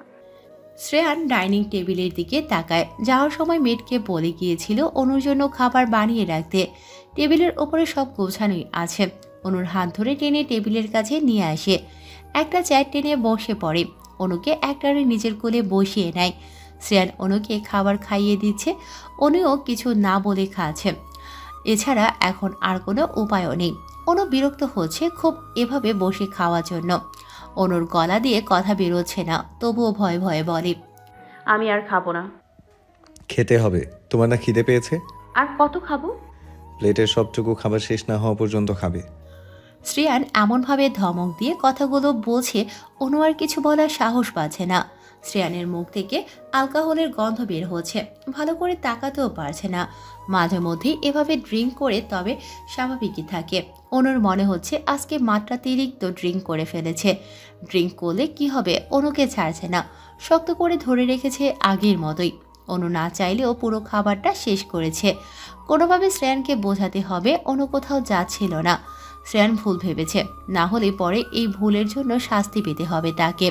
শ্রেয়ান ডাইনিং টেবিলের দিকে তাকায়। যাওয়ার সময় মেয়েটকে বলে গিয়েছিল অনুর জন্য খাবার বানিয়ে রাখতে। টেবিলের ওপরে সব গোছানোই আছে। অনুর হাত ধরে টেনে টেবিলের কাছে নিয়ে আসে। একটা চেয়ার টেনে বসে পড়ে। অনুকে একটারে নিজের কোলে বসিয়ে নেয়। শ্রেয়ান অনুকে খাবার খাইয়ে দিচ্ছে। অনুও কিছু না বলে খাচ্ছে। এছাড়া এখন আর কোনো উপায়ও নেই। অনু বিরক্ত হচ্ছে খুব এভাবে বসে খাওয়ার জন্য। অনুর গলা দিয়ে কথা বেরোচ্ছে না, তবুও ভয়ে ভয়ে বলে, আমি আর খাবো না। খেতে হবে। তোমার না খিদে পেয়েছে? আর কত খাবো? প্লেটের সবটুকু খাবার শেষ না হওয়া পর্যন্ত খাবে। শ্রেয়ান এমনভাবে ধমক দিয়ে কথাগুলো বলছে অনু আর কিছু বলার সাহস পাচ্ছে না। শ্রেয়ানের মুখ থেকে অ্যালকোহলের গন্ধ বের হচ্ছে। ভালো করে তাকাতেও পারছে না। মাঝে মধ্যে এভাবে ড্রিঙ্ক করে তবে স্বাভাবিকই থাকে। অনুর মনে হচ্ছে আজকে মাত্রাতিরিক্ত ড্রিঙ্ক করে ফেলেছে। ড্রিঙ্ক করলে কি হবে? অনুকে ছাড়ছে না, শক্ত করে ধরে রেখেছে আগের মতোই। অনু না চাইলেও পুরো খাবারটা শেষ করেছে। কোনোভাবে শ্রেয়ানকে বোঝাতে হবে অনু কোথাও যাচ্ছিল না। শ্রেয়ান ভুল ভেবেছে, না হলে পরে এই ভুলের জন্য শাস্তি পেতে হবে তাকে।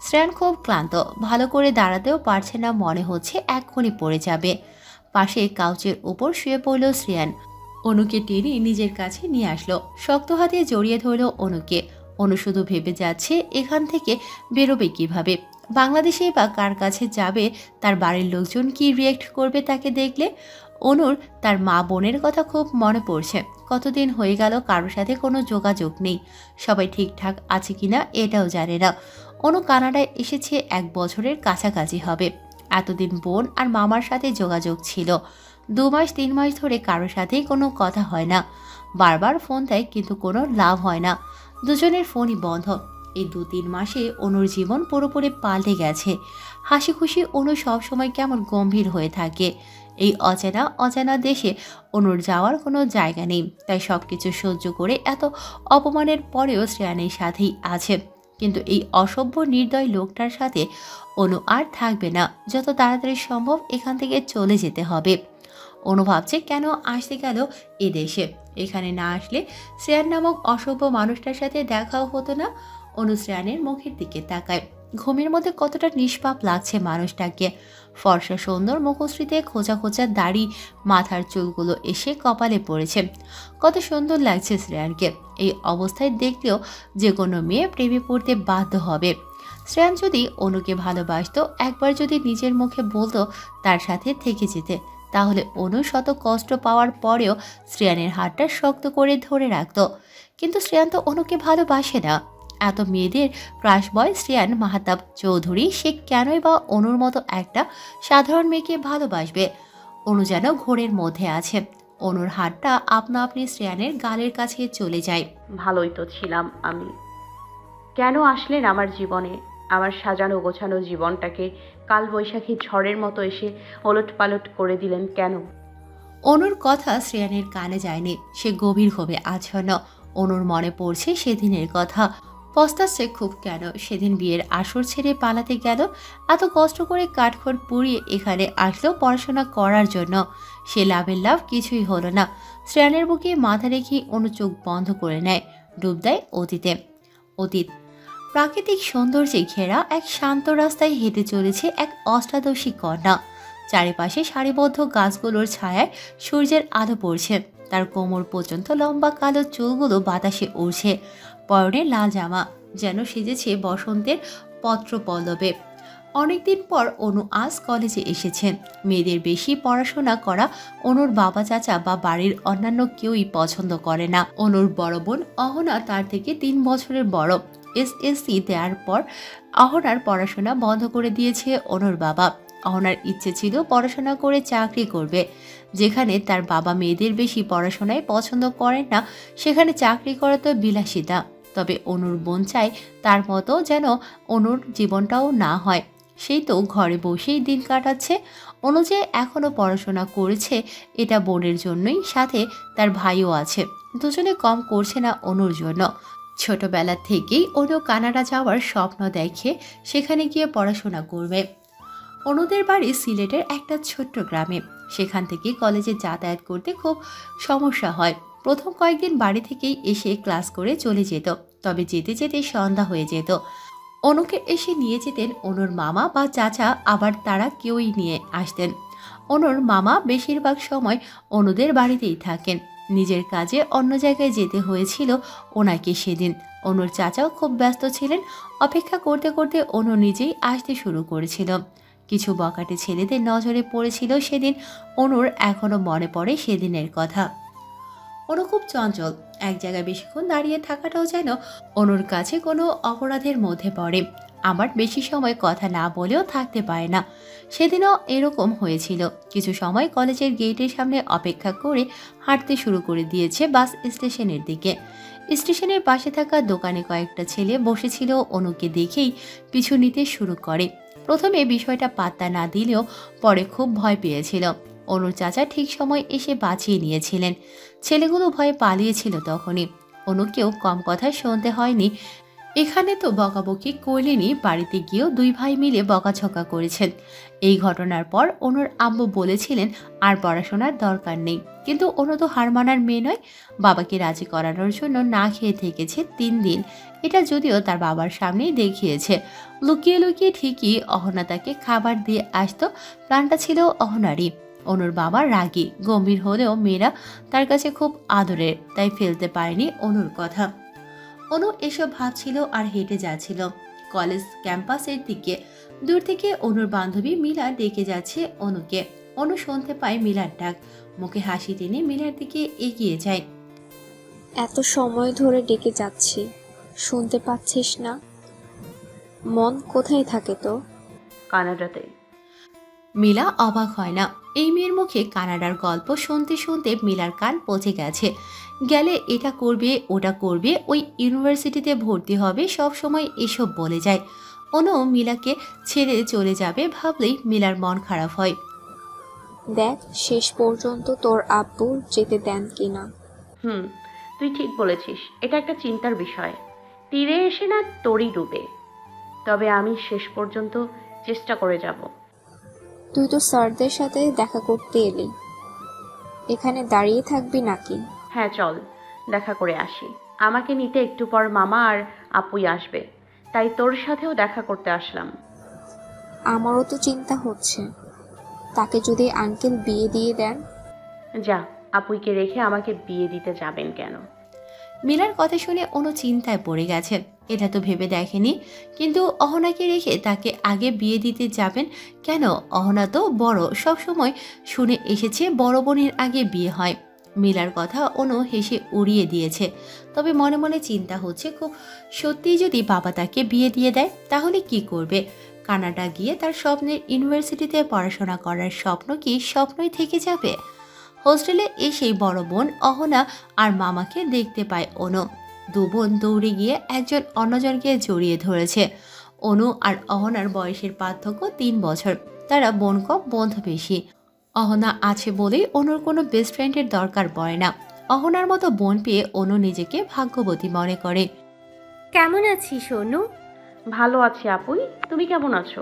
শ্রেয়ান খুব ক্লান্ত, ভালো করে দাঁড়াতেও পারছে না, মনে হচ্ছে এক্ষুনি পড়ে যাবে। পাশে কাউচের উপর শুয়ে পড়ল শ্রেয়ান। অনুকে টেনে নিজের কাছে নিয়ে আসলো, শক্ত হাতে জড়িয়ে ধরল অনুকে। অনু শুধু ভেবে যাচ্ছে এখান থেকে বেরোবে কিভাবে, বাংলাদেশে বা কার কাছে যাবে, তার বাড়ির লোকজন কি রিয়েক্ট করবে তাকে দেখলে। অনুর তার মা বোনের কথা খুব মনে পড়ছে। কতদিন হয়ে গেল কারোর সাথে কোনো যোগাযোগ নেই, সবাই ঠিকঠাক আছে কিনা এটাও জানে না। অনু কানাডায় এসেছে 1 বছরের কাছাকাছি হবে। এতদিন বোন আর মামার সাথে যোগাযোগ ছিল। 2 মাস 3 মাস ধরে কারোর সাথেই কোনো কথা হয় না। বারবার ফোন দেয় কিন্তু কোনো লাভ হয় না, দুজনের ফোনই বন্ধ। এই 2-3 মাসে অনুর জীবন পুরোপুরি পাল্টে গেছে। হাসি খুশি অনু সবসময় কেমন গম্ভীর হয়ে থাকে। এই অচেনা অজানা দেশে অনুর যাওয়ার কোনো জায়গা নেই, তাই সব কিছু সহ্য করে এত অপমানের পরেও শ্রেয়ানের সাথেই আছে। কিন্তু এই অসভ্য নির্দয় লোকটার সাথে অনু আর থাকবে না। যত তাড়াতাড়ি সম্ভব এখান থেকে চলে যেতে হবে। অনু ভাবছে কেন আসতে গেল এ দেশে। এখানে না আসলে শ্রেয়ান নামক অসভ্য মানুষটার সাথে দেখাও হতো না। অনু শ্রেয়ানের মুখের দিকে তাকায়। ঘুমের মধ্যে কতটা নিষ্পাপ লাগছে মানুষটাকে। ফর্সা সুন্দর মুখশ্রীতে খোঁচা খোঁচা দাড়ি, মাথার চুলগুলো এসে কপালে পড়েছে। কত সুন্দর লাগছে শ্রেয়ানকে। এই অবস্থায় দেখলেও যে কোনো মেয়ে প্রেমে পড়তে বাধ্য হবে। শ্রেয়ান যদি অনুকে ভালোবাসতো, একবার যদি নিজের মুখে বলতো তার সাথে থেকে যেতে, তাহলে অনু শত কষ্ট পাওয়ার পরেও শ্রেয়ানের হাতটা শক্ত করে ধরে রাখত। কিন্তু শ্রেয়ান তো অনুকে ভালোবাসে না। এত মেয়েদের ক্রাশ বয় শ্রেয়ান মাহতাব চৌধুরী, সে কেনই বা অনুর মতো একটা সাধারণ মেয়েকে ভালোবাসবে। অনু যেন ঘোরের মধ্যে আছে। অনুর হাতটা আপনা আপনি শ্রেয়ানের গালের কাছে চলে যায়। ভালোই তো ছিলাম আমি, কেন আসলেন আমার জীবনে? আমার সাজানো গোছানো জীবনটাকে কালবৈশাখী ঝড়ের মতো এসে ওলটপালট করে দিলেন কেন? অনুর কথা শ্রেয়ানের কানে যায়নি। সে গভীরভাবে আচ্ছন্ন। অনুর মনে পড়ছে সেদিনের কথা। পস্তাচ্ছে খুব কেন সেদিন বিয়ের আসর ছেড়ে পালাতে গেল। এত কষ্ট করে কাঠখড় পুড়িয়ে এখানে আসলো পড়াশোনা করার জন্য। সে লাভের লাভ কিছুই হলো না। শ্রেয়ানের বুকে মাথা রেখে অনু চোখ বন্ধ করে নেয়, ডুব দেয় অতীতে। অতীত প্রাকৃতিক সৌন্দর্যে ঘেরা এক শান্ত রাস্তায় হেঁটে চলেছে এক অষ্টাদশী কন্যা। চারিপাশে সারিবদ্ধ গাছগুলোর ছায়ায় সূর্যের আলো পড়ছে। তার কোমর পর্যন্ত লম্বা কালো চুলগুলো বাতাসে উড়ছে। পরনে লাল জামা, যেন সেজেছে বসন্তের পত্রপল্লবে। অনেকদিন পর অনু আজ কলেজে এসেছেন। মেয়েদের বেশি পড়াশোনা করা অনুর বাবা চাচা বা বাড়ির অন্যান্য কেউই পছন্দ করে না। অনুর বড় বোন অহনা তার থেকে 3 বছরের বড়। এসএসসি দেওয়ার পর অহনার পড়াশোনা বন্ধ করে দিয়েছে অনুর বাবা। অহনার ইচ্ছে ছিল পড়াশোনা করে চাকরি করবে। যেখানে তার বাবা মেয়েদের বেশি পড়াশোনায় পছন্দ করেন না, সেখানে চাকরি করা তো বিলাসিতা। তবে অনুর বোন চায় তার মতো যেন অনুর জীবনটাও না হয়। সেই তো ঘরে বসেই দিন কাটাচ্ছে। অনু যে এখনও পড়াশোনা করেছে এটা বোনের জন্যই, সাথে তার ভাইও আছে। দুজনে কম করছে না অনুর জন্য। ছোটবেলা থেকেই অনু কানাডা যাওয়ার স্বপ্ন দেখে সেখানে গিয়ে পড়াশোনা করবে। অনুদের বাড়ি সিলেটের একটা ছোট্ট গ্রামে। সেখান থেকে কলেজে যাতায়াত করতে খুব সমস্যা হয়। প্রথম কয়েকদিন বাড়ি থেকেই এসে ক্লাস করে চলে যেত, তবে যেতে যেতে সন্ধ্যা হয়ে যেত। অনুকে এসে নিয়ে যেতেন অনুর মামা বা চাচা, আবার তারা কেউই নিয়ে আসতেন। অনুর মামা বেশিরভাগ সময় অনুদের বাড়িতেই থাকেন। নিজের কাজে অন্য জায়গায় যেতে হয়েছিল ওনাকে সেদিন। অনুর চাচাও খুব ব্যস্ত ছিলেন। অপেক্ষা করতে করতে অনু নিজেই আসতে শুরু করেছিল। কিছু বকাটে ছেলেদের নজরে পড়েছিল সেদিন। অনুর এখনো মনে পড়ে সেদিনের কথা। অনু খুব চঞ্চল। এক জায়গায় বেশিক্ষণ দাঁড়িয়ে থাকাটাও যেন অনুর কাছে কোনো অপরাধের মধ্যে পড়ে। আমার বেশি সময় কথা না বলেও থাকতে পারে না। সেদিনও এরকম হয়েছিল। কিছু সময় কলেজের গেটের সামনে অপেক্ষা করে হাঁটতে শুরু করে দিয়েছে বাস স্টেশনের দিকে। স্টেশনের পাশে থাকা দোকানে কয়েকটা ছেলে বসেছিল। অনুকে দেখেই পিছু নিতে শুরু করে। প্রথমে বিষয়টা পাত্তা না দিলেও পরে খুব ভয় পেয়েছিল। অনুর চাচা ঠিক সময় এসে বাঁচিয়ে নিয়েছিলেন। ছেলেগুলো ভয়ে পালিয়েছিল তখনই। অনুকেও কম কথা শুনতে হয়নি। এখানে তো বকাবকি করলেনি, বাড়িতে গিয়েও 2 ভাই মিলে বকাঝকা করেছেন। এই ঘটনার পর অনুর আম্মু বলেছিলেন আর পড়াশোনার দরকার নেই। কিন্তু অনু তো হার মানার মেয়ে নয়। বাবাকে রাজি করানোর জন্য না খেয়ে থেকেছে 3 দিন। এটা যদিও তার বাবার সামনেই দেখিয়েছে। লুকিয়ে লুকিয়ে ঠিকই অহনা তাকে খাবার দিয়ে আসতো। প্ল্যানটা ছিল অহনারই। অনুর বাবা রাগী গম্ভীর হলেও মেয়েরা তার কাছে খুব আদরের, তাই ফেলতে পারেনি অনুর কথা। অনু এসব ভাবছিল আর হেঁটে যাচ্ছিল কলেজ ক্যাম্পাসের দিকে। দূর থেকে অনুর বান্ধবী মিলা ডেকে যাচ্ছে অনুকে। অনু শুনতে পায় মিলার ডাক, মুখে হাসি টেনে মিলার দিকে এগিয়ে যায়। এত সময় ধরে ডেকে যাচ্ছি, শুনতে পাচ্ছিস না? মন কোথায় থাকে তো? কানাডাতে। মিলা অবাক হয় না। এই মেয়ের মুখে কানাডার গল্প শুনতে শুনতে মিলার কান পচে গেছে। গেলে এটা করবে, ওটা করবে, ওই ইউনিভার্সিটিতে ভর্তি হবে, সব সময় এসব বলে যায়। অনু মিলাকে ছেড়ে চলে যাবে ভাবলেই মিলার মন খারাপ হয়। দেখ শেষ পর্যন্ত তোর আব্বু যেতে দেন কিনা। তুই ঠিক বলেছিস, এটা একটা চিন্তার বিষয়। তীরে এসে না তরি ডুবে, তবে আমি শেষ পর্যন্ত চেষ্টা করে যাব। তুই তো স্যারদের সাথে দেখা করতে এলি, এখানে দাঁড়িয়ে থাকবি নাকি? হ্যাঁ চল দেখা করে আসি। আমাকে নিতে একটু পর মামা আর আপুই আসবে, তাই তোর সাথেও দেখা করতে আসলাম। আমারও তো চিন্তা হচ্ছে, তাকে যদি আঙ্কেল বিয়ে দিয়ে দেন। যা, আপুইকে রেখে আমাকে বিয়ে দিতে যাবেন কেন? মিলার কথা শুনে অনু চিন্তায় পড়ে গেছে। এটা তো ভেবে দেখেনি, কিন্তু অহনাকে রেখে তাকে আগে বিয়ে দিতে যাবেন কেন? অহনা তো বড়, সব সময় শুনে এসেছে বড় বোনের আগে বিয়ে হয়। মিলার কথা অনু হেসে উড়িয়ে দিয়েছে, তবে মনে মনে চিন্তা হচ্ছে, খুব সত্যিই যদি বাবা তাকে বিয়ে দিয়ে দেয় তাহলে কি করবে? কানাডা গিয়ে তার স্বপ্নের ইউনিভার্সিটিতে পড়াশোনা করার স্বপ্ন কি স্বপ্নই থেকে যাবে? হোস্টেলে এসেই বড় বোন অহনা আর মামাকে দেখতে পায় অনু। দু বোন দৌড়ে গিয়ে একজন অন্যজনকে জড়িয়ে ধরেছে। অনু আর অহনার বয়সের পার্থক্য 3 বছর, তারা বোন কম বন্ধু বেশি। অহনা আছে বলেই অনুর কোনো বেস্ট ফ্রেন্ডের দরকার পড়ে না। অহনার মতো বোন পেয়ে অনু নিজেকে ভাগ্যবতী মনে করে। কেমন আছিস অনু? ভালো আছি আপুই, তুমি কেমন আছো?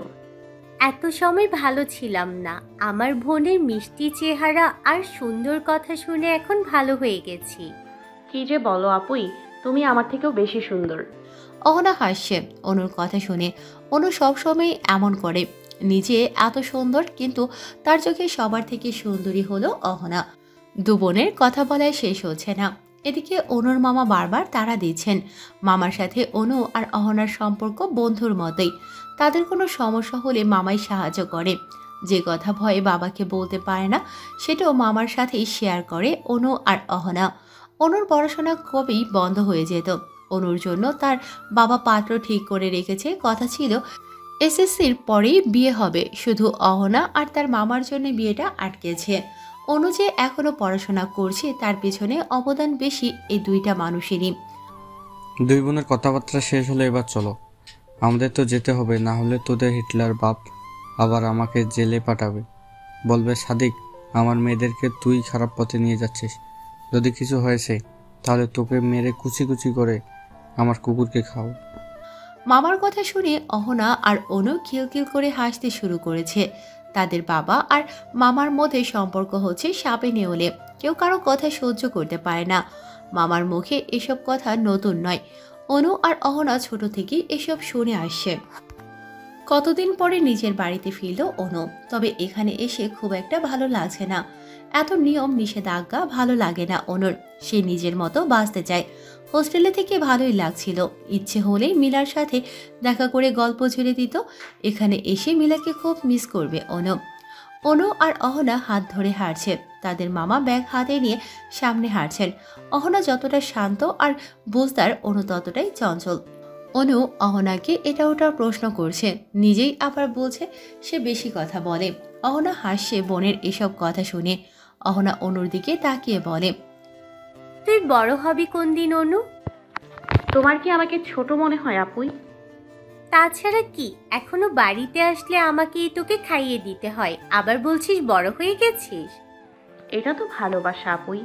এত সময় ভালো ছিলাম না। আমার বোনের মিষ্টি চেহারা আর সুন্দর কথা শুনে এখন ভালো হয়ে গেছি। কি যে বলো আপুই, তুমি আমার থেকেও বেশি সুন্দর। অহনা হাসছে অনুর কথা শুনে। অনু সবসময় এমন করে, নিজে এত সুন্দর কিন্তু তার চোখে সবার থেকে সুন্দরী হলো অহনা। দু বোনের কথা বলায় শেষ হচ্ছে না। এদিকে অনুর মামা বারবার তাড়া দিচ্ছেন। মামার সাথে অনু আর অহনার সম্পর্ক বন্ধুর মতোই। তাদের কোনো সমস্যা হলে মামাই সাহায্য করে। যে কথা ভয়ে বাবাকে বলতে পারে না সেটাও মামার সাথেই শেয়ার করে অনু আর অহনা। অনুর পড়াশোনা কবেই বন্ধ হয়ে যেত। অনুর জন্য তার বাবা পাত্র ঠিক করে রেখেছে, কথা ছিল এসএসসির পরেই বিয়ে হবে, শুধু অহনা আর তার মামার জন্য বিয়েটা আটকেছে। অনু যে এখনো পড়াশোনা করছে তার পেছনে অবদান বেশি এই দুইটা মানুষেরই। দুই বোনের কথাবার্তা শেষ হলে এবার চলো, আমাদের তো যেতে হবে, না হলে তোদের হিটলার বাপ আবার আমাকে জেলে পাঠাবে। বলবে সাদিক আমার মেয়েদেরকে তুই খারাপ পথে নিয়ে যাচ্ছিস, যদি কিছু হয়েছে তাহলে তোকে মেরে কুচি কুচি করে আমার কুকুরকে খাও। মামার কথা শুনে অহনা আর অনু খিলখিল করে হাসতে শুরু করেছে। তাদের বাবা আর মামার মধ্যে সম্পর্ক হচ্ছে সাপে নেউলে, কেউ কারো কথা সহ্য করতে পারে না। মামার মুখে এসব কথা নতুন নয়, অনু আর অহনা ছোট থেকেই এসব শুনে আসছে। কতদিন পরে নিজের বাড়িতে ফিরল অনু, তবে এখানে এসে খুব একটা ভালো লাগছে না। এত নিয়ম নিষেধাজ্ঞা ভালো লাগে না অনুর, সে নিজের মতো বাঁচতে চায়। হোস্টেলে থেকে ভালোই লাগছিল, ইচ্ছে হলেই মিলার সাথে দেখা করে গল্প ঝুলে দিত। এখানে এসে মিলাকে খুব মিস করবে অনু। অনু আর অহনা হাত ধরে হাঁটছে, তাদের মামা ব্যাগ হাতে নিয়ে সামনে হাঁটছেন। অহনা যতটা শান্ত আর বুঝদার, অনু ততটাই চঞ্চল। অনু অহনাকে এটা ওটা প্রশ্ন করছে, নিজেই আবার বলছে সে বেশি কথা বলে। অহনা হাসছে বোনের এসব কথা শুনে। অহনা অনুর দিকে তাকিয়ে বলে, তুই বড় হবি কোন দিন অনু? তোমার কি আমাকে ছোট মনে হয় আপুই? তাছাড়া কি, এখনো বাড়িতে আসলে আমাকেই তোকে খাইয়ে দিতে হয়, আবার বলছিস বড় হয়ে গেছিস। এটা তো ভালোবাসা আপুই,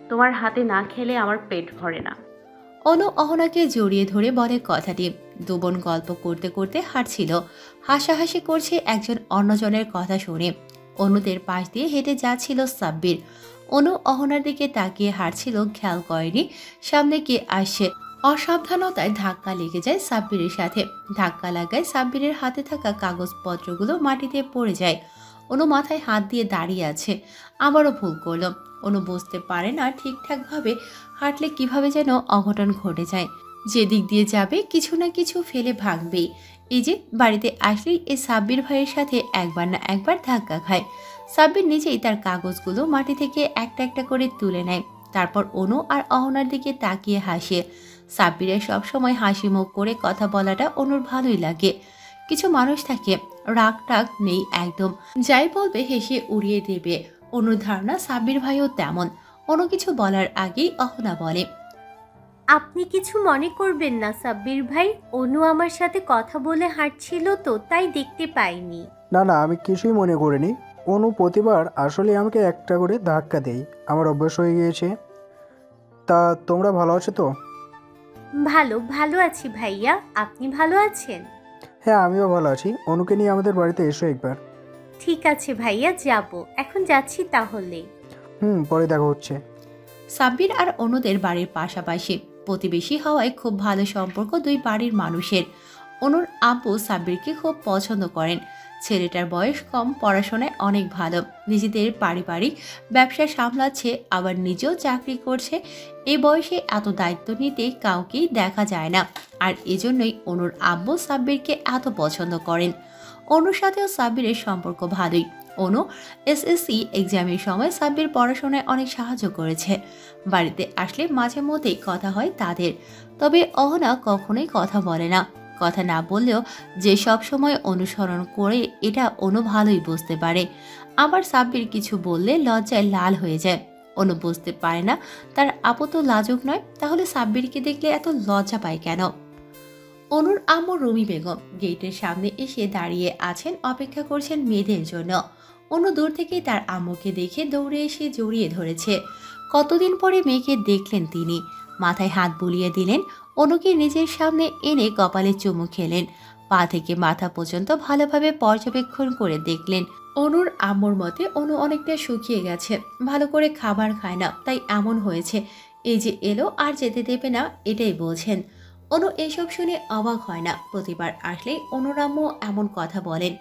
তোমার হাতে না খেলে আমার পেট ভরে না। অনু অহনাকে জড়িয়ে ধরে বলে কথাটি। দুবোন গল্প করতে করতে হাঁটছিল, হাসাহাসি করছে একজন অন্যজনের কথা শুনে। অনুদের পাশ দিয়ে হেঁটে যাচ্ছিল সাব্বির। অনু অহনার দিকে তাকিয়ে হাঁটছিল, খেয়াল করেনি সামনে কে আসছে। অসাবধানতায় ধাক্কা লেগে যায় সাব্বিরের সাথে। ধাক্কা লাগায় সাব্বিরের হাতে থাকা কাগজপত্রগুলো মাটিতে পড়ে যায়। অনু মাথায় হাত দিয়ে দাঁড়িয়ে আছে, আবারও ভুল করল। অনু বুঝতে পারে না ঠিকঠাকভাবে হাঁটলে কিভাবে যেন অঘটন ঘটে যায়। যেদিক দিয়ে যাবে কিছু না কিছু ফেলে ভাঙবেই। এই যে বাড়িতে আসলেই এই সাব্বির ভাইয়ের সাথে একবার না একবার ধাক্কা খায়। সাব্বির নিজেই তার কাগজগুলো মাটি থেকে একটা একটা করে তুলে নেয়। তারপর অনু আর অহনার দিকে তাকিয়ে হাসে। সাব্বিরের সবসময় হাসি মুখ করে কথা বলাটা অনুর ভালোই লাগে। কিছু মানুষ থাকে রাগ টাগ নেই একদম, যাই বলবে হেসে উড়িয়ে দেবে। অনুর ধারণা সাব্বির ভাইও তেমন। অনু কিছু বলার আগেই অহনা বলে, আপনি কিছু মনে করবেন না সাব্বির ভাই, অনু আমার সাথে কথা বলে হাঁটছিল তো তাই দেখতে পাইনি। না না, আমি কিছুই মনে করিনি। অনু প্রতিবার আসলে আমাকে একটা করে ধাক্কা দেয়, আমার অভ্যাস হয়ে গিয়েছে। তা তোমরা ভালো আছো তো? ভালো ভালো আছি ভাইয়া, আপনি ভালো আছেন? হ্যাঁ, আমিও ভালো আছি। অনুকে নিয়ে আমাদের বাড়িতে এসো একবার। ঠিক আছে ভাইয়া, যাব। এখন যাচ্ছি তাহলে। পরে দেখা হচ্ছে। সাব্বির আর অনুদের বাড়ির পাশাপাশি, প্রতিবেশী হওয়ায় খুব ভালো সম্পর্ক দুই বাড়ির মানুষের। অনুর আব্বু সাব্বিরকে খুব পছন্দ করেন। ছেলেটার বয়স কম, পড়াশোনায় অনেক ভালো, নিজেদের পারিবারিক ব্যবসা সামলাচ্ছে, আবার নিজেও চাকরি করছে। এই বয়সে এত দায়িত্ব নিতে কাউকেই দেখা যায় না, আর এজন্যই অনুর আব্বু সাব্বিরকে এত পছন্দ করেন। অনুর সাথেও সাব্বিরের সম্পর্ক ভালোই। অনু এসএসসি এক্সামের সময় সাব্বির পড়াশোনায় অনেক সাহায্য করেছে। বাড়িতে আসলে মাঝে মধ্যেই কথা হয় তাদের, তবে অহনা কখনোই কথা বলে না। কথা না বললেও যে সব সময় অনুসরণ করে এটা অনু ভালোই বুঝতে পারে। আবার সাব্বির কিছু বললে লজ্জায় লাল হয়ে যায়। অনু বুঝতে পারে না তার আপু তো লাজুক নয়, তাহলে সাব্বিরকে দেখলে এত লজ্জা পায় কেন। অনুর আম্মু রুমি বেগম গেটের সামনে এসে দাঁড়িয়ে আছেন, অপেক্ষা করছেন মেয়েদের জন্য। অনু দূর থেকেই তার আম্মুকে দেখে দৌড়ে এসে জড়িয়ে ধরেছে। কতদিন পরে মেয়েকে দেখলেন তিনি, মাথায় হাত বুলিয়ে দিলেন। অনুকে নিজের সামনে এনে কপালে চুমু খেলেন, পা থেকে মাথা পর্যন্ত ভালোভাবে পর্যবেক্ষণ করে দেখলেন। অনুর আম্মুর মতে অনু অনেকটা শুকিয়ে গেছে, ভালো করে খাবার খায় না, তাই এমন হয়েছে। এই যে এলো আর যেতে দেবে না, এটাই বলছেন। অনু এসব শুনে অবাক হয় না, প্রতিবার আসলেই অনুর আম্মু এমন কথা বলেন।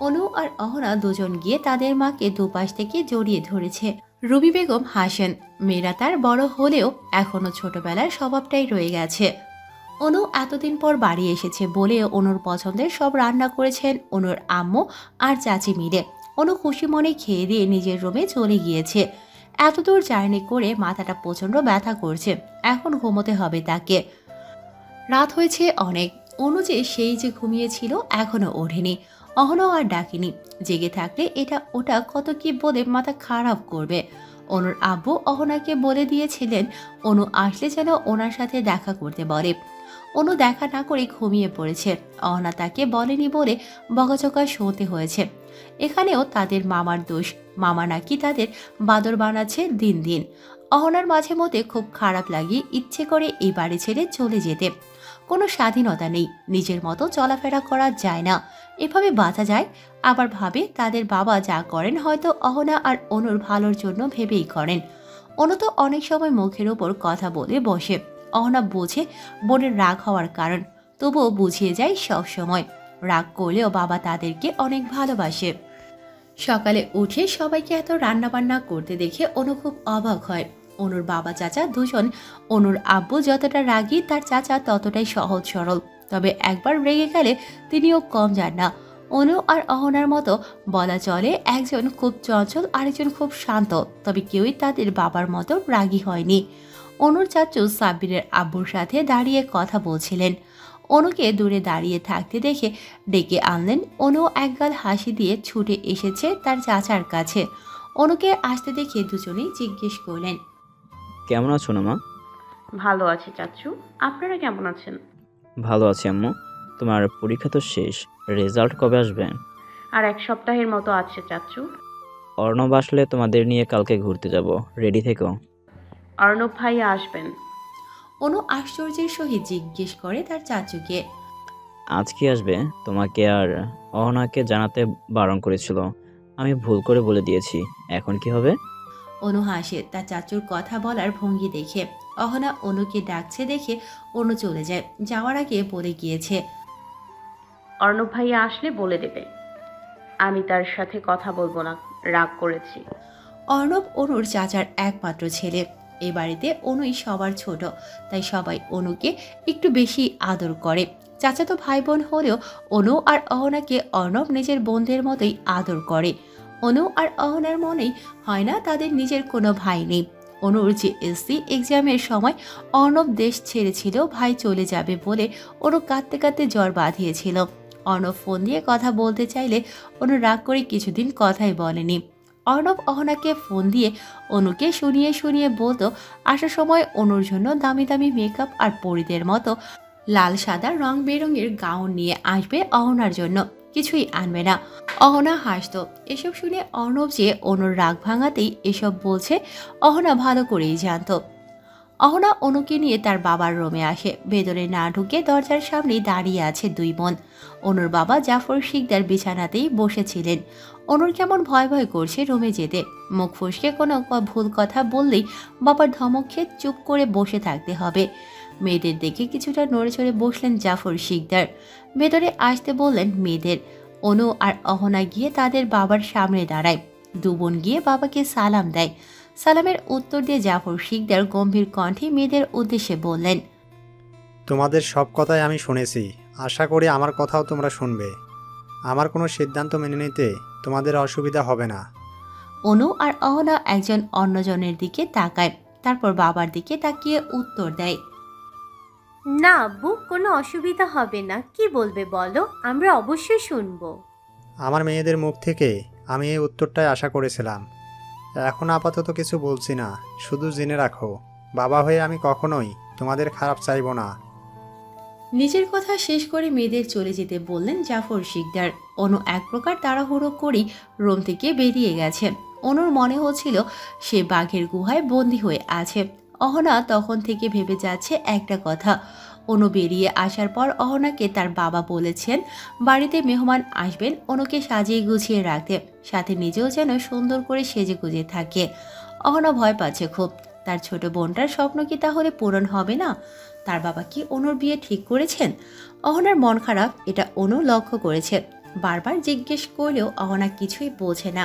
অনু আর অহনা দুজন গিয়ে তাদের মাকে দুপাশ থেকে জড়িয়ে ধরেছে। রুবি বেগম হাসেন, মেয়েরা তার বড় হলেও এখনো ছোটবেলার স্বভাবটাই রয়ে গেছে। অনু এতদিন পর বাড়ি এসেছে বলে অনুর পছন্দের সব রান্না করেছেন অনুর আম্মু আর চাচি মিলে। অনু খুশি মনে খেয়ে দিয়ে নিজের রুমে চলে গিয়েছে। এতদূর জার্নি করে মাথাটা প্রচণ্ড ব্যথা করছে, এখন ঘুমোতে হবে তাকে। রাত হয়েছে অনেক। অনু যে সেই যে ঘুমিয়েছিল এখনো ওঠেনি, অহনাও আর ডাকেনি। জেগে থাকলে এটা ওটা কত কি বলে মাথা খারাপ করবে। অনুর আব্বু অহনাকে বলে দিয়েছিলেন অনু আসলে যেন ওনার সাথে দেখা করতে বলে। অনু দেখা না করে ঘুমিয়ে পড়েছে। অহনা তাকে বলেনি বলে বকাঝকা শুনতে হয়েছে। এখানেও তাদের মামার দোষ, মামা নাকি তাদের বাদর বানাচ্ছে দিন দিন। অহনার মাঝে মধ্যে খুব খারাপ লাগে, ইচ্ছে করে এই বাড়ি ছেড়ে চলে যেতে। কোনো স্বাধীনতা নেই, নিজের মতো চলাফেরা করা যায় না, এভাবে বাঁচা যায়। আবার ভাবে তাদের বাবা যা করেন হয়তো অহনা আর অনুর ভালোর জন্য ভেবেই করেন। অনু তো অনেক সময় মুখের ওপর কথা বলে বসে। অহনা বোঝে বোনের রাগ হওয়ার কারণ, তবুও বুঝিয়ে যায় সব সময়। রাগ করলেও বাবা তাদেরকে অনেক ভালোবাসে। সকালে উঠে সবাইকে এত রান্নাবান্না করতে দেখে অনু খুব অবাক হয়। অনুর বাবা চাচা দুজন, অনুর আব্বু যতটা রাগী তার চাচা ততটাই সহজ সরল, তবে একবার রেগে গেলে তিনিও কম যান না। অনু আর অহনার মতো বলা চলে, একজন খুব চঞ্চল, আরেকজন খুব শান্ত, তবে কেউই তাদের বাবার মতো রাগী হয়নি। অনুর চাচু সাব্বিরের আব্বুর সাথে দাঁড়িয়ে কথা বলছিলেন। অনুকে দূরে দাঁড়িয়ে থাকতে দেখে ডেকে আনলেন। অনু একগাল হাসি দিয়ে ছুটে এসেছে তার চাচার কাছে। অনুকে আসতে দেখে দুজনেই জিজ্ঞেস করলেন, কেমন আছো না মা? ভালো আছি চাচু, আপনারা কেমন আছেন? ভালো আছি আম্মু। তোমার পরীক্ষা তো শেষ, রেজাল্ট কবে আসবে? আর এক সপ্তাহের মতো আছে চাচু। অর্ণব আসলে তোমাদের নিয়ে কালকে ঘুরতে যাব, রেডি থেকো। অর্ণব ভাইয়া আসবেন? অনু আশ্চর্যের সহিত জিজ্ঞেস করে তার চাচুকে। আজ কি আসবে? তোমাকে আর অহনাকে জানাতে বারণ করেছিল, আমি ভুল করে বলে দিয়েছি, এখন কি হবে? অনু হাসে তার চাচুর কথা বলার ভঙ্গি দেখে। অহনা অনুকে ডাকছে দেখে অনু চলে যায়, যাওয়ার আগে বলে গিয়েছে, অর্ণব ভাইয়া আসলে বলে দেবে আমি তার সাথে কথা বলবো না, রাগ করেছি। অর্ণব অনুর চাচার একমাত্র ছেলে। এই বাড়িতে অনুই সবার ছোট, তাই সবাই অনুকে একটু বেশি আদর করে। চাচাতো ভাই বোন হলেও অনু আর অহনাকে অর্ণব নিজের বোনদের মতোই আদর করে। অনু আর অহনার মনেই হয় না তাদের নিজের কোনো ভাই নেই। অনুর জিএসসি এক্সামের সময় অর্ণব দেশ ছেড়েছিল ভাই চলে যাবে বলে অনু কাঁদতে কাঁদতে জ্বর বাঁধিয়েছিল। অর্ণব ফোন দিয়ে কথা বলতে চাইলে অনু রাগ করে কিছুদিন কথাই বলেনি। অর্ণব অহনাকে ফোন দিয়ে অনুকে শুনিয়ে শুনিয়ে বলতো আসার সময় অনুর জন্য দামি দামি মেকআপ আর পরীদের মতো লাল সাদা রং বেরঙের গাউন নিয়ে আসবে অহনার জন্য, কিছুই আনবে না। অহনা হাসতো। এসব শুনে অর্ণব যে অনুর রাগ ভাঙাতেই এসব বলছে অহনা ভালো করেই জানতো। অহনা অনুকে নিয়ে তার বাবার রুমে আসে। ভেতরে না ঢুকে দরজার সামনেই দাঁড়িয়ে আছে দুই বোন। অনুর বাবা জাফর শিকদার বিছানাতেই বসেছিলেন। অনুর কেমন ভয় ভয় করছে রুমে যেতে। মুখ ফসকে কোনো ভুল কথা বললেই বাবার ধমক খেয়ে চুপ করে বসে থাকতে হবে। মেয়েদের দেখে কিছুটা নড়ে চড়ে বসলেন জাফর শিকদার। ভেতরে আসতে বললেন মেয়েদের। অনু আর অহনা গিয়ে তাদের বাবার সামনে দাঁড়ায়। দু বোন গিয়ে বাবাকে সালাম দেয়। সালামের উত্তর দিয়ে জাফর শিকদার গম্ভীর কণ্ঠে মেয়েদের উদ্দেশ্যে বললেন, তোমাদের সব কথাই আমি শুনেছি, আশা করি আমার কথাও তোমরা শুনবে। আমার কোনো সিদ্ধান্ত মেনে নিতে তোমাদের অসুবিধা হবে না। অনু আর অহনা একজন অন্যজনের দিকে তাকায়, তারপর বাবার দিকে তাকিয়ে উত্তর দেয়, না আব্বু, কোনো অসুবিধা হবে না। কি বলবে বলো, আমরা অবশ্যই শুনবো। আমার মেয়েদের মুখ থেকে আমি এই উত্তরটাই আশা করেছিলাম। এখন আপাতত কিছু বলছি না, শুধু জেনে রাখো বাবা হয়ে আমি কখনোই তোমাদের খারাপ চাইব না। নিজের কথা শেষ করে মেয়েদের চলে যেতে বললেন জাফর শিকদার। অনু এক প্রকার তাড়াহুড়ো করেই রুম থেকে বেরিয়ে গেছে। অনুর মনে হচ্ছিল সে বাঘের গুহায় বন্দী হয়ে আছে। অহনা তখন থেকে ভেবে যাচ্ছে একটা কথা। অনু বেরিয়ে আসার পর অহনাকে তার বাবা বলেছেন বাড়িতে মেহমান আসবেন, অনুকে সাজিয়ে গুছিয়ে রাখতে, সাথে নিজেও যেন সুন্দর করে সেজে গুজে থাকে। অহনা ভয় পাচ্ছে খুব। তার ছোট বোনটার স্বপ্ন কি তাহলে পূরণ হবে না? তার বাবা কি অনুর বিয়ে ঠিক করেছেন? অহনার মন খারাপ, এটা অনু লক্ষ্য করেছে। বারবার জিজ্ঞেস করলেও অহনা কিছুই বোঝে না।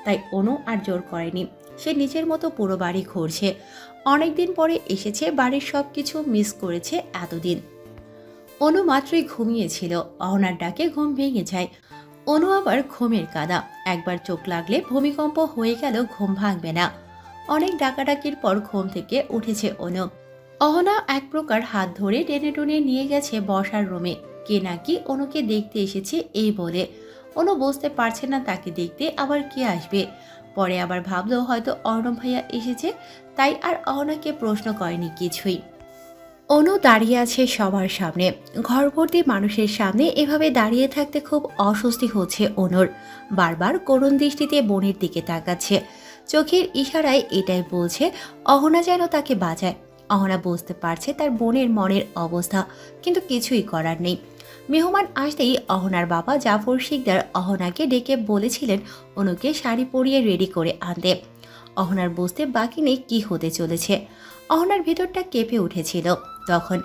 তাই অনু আর জোর করেনি। সে নিজের মতো পুরো বাড়ি ঘুরছে। অনেকদিন পরে এসেছে, বাড়ির সব কিছু মিস করেছে এতদিন। অনু মাত্রই ঘুমিয়েছিল। অহনার ডাকে ঘুম ভেঙে যায়। অনু আবার ঘুমের কাদা। একবার চোখ লাগলে ভূমিকম্প হয়ে গেল, ঘুম ভাঙবে না। অনেক ডাকাডাকির পর ঘুম থেকে উঠেছে অনু। অহনা এক প্রকার হাত ধরে টেনে টুনে নিয়ে গেছে বসার রুমে। কে নাকি অনুকে দেখতে এসেছে এই বলে। অনু বুঝতে পারছে না তাকে দেখতে আবার কে আসবে। পরে আবার ভাবলো হয়তো অর্ণব ভাইয়া এসেছে, তাই আর অহনাকে প্রশ্ন করেনি কিছুই। অনু দাঁড়িয়ে আছে সবার সামনে, ঘর ভর্তি মানুষের সামনে এভাবে দাঁড়িয়ে থাকতে খুব অস্বস্তি হচ্ছে অনুর। বারবার করুণ দৃষ্টিতে বোনের দিকে তাকাচ্ছে। চোখের ইশারায় এটাই বলছে অহনা যেন তাকে বাঁচায়। অহনা বুঝতে পারছে তার বোনের মনের অবস্থা, কিন্তু কিছুই করার নেই। মেহমান আসতেই অহনার বাবা জাফর শিকদার অহনাকে ডেকে বলেছিলেন অনুকে শাড়ি পরিয়ে রেডি করে আনতে। অহনার বুঝতে বাকি নেই কি হতে চলেছে। অহনার ভেতরটা কেঁপে উঠেছিল। তখন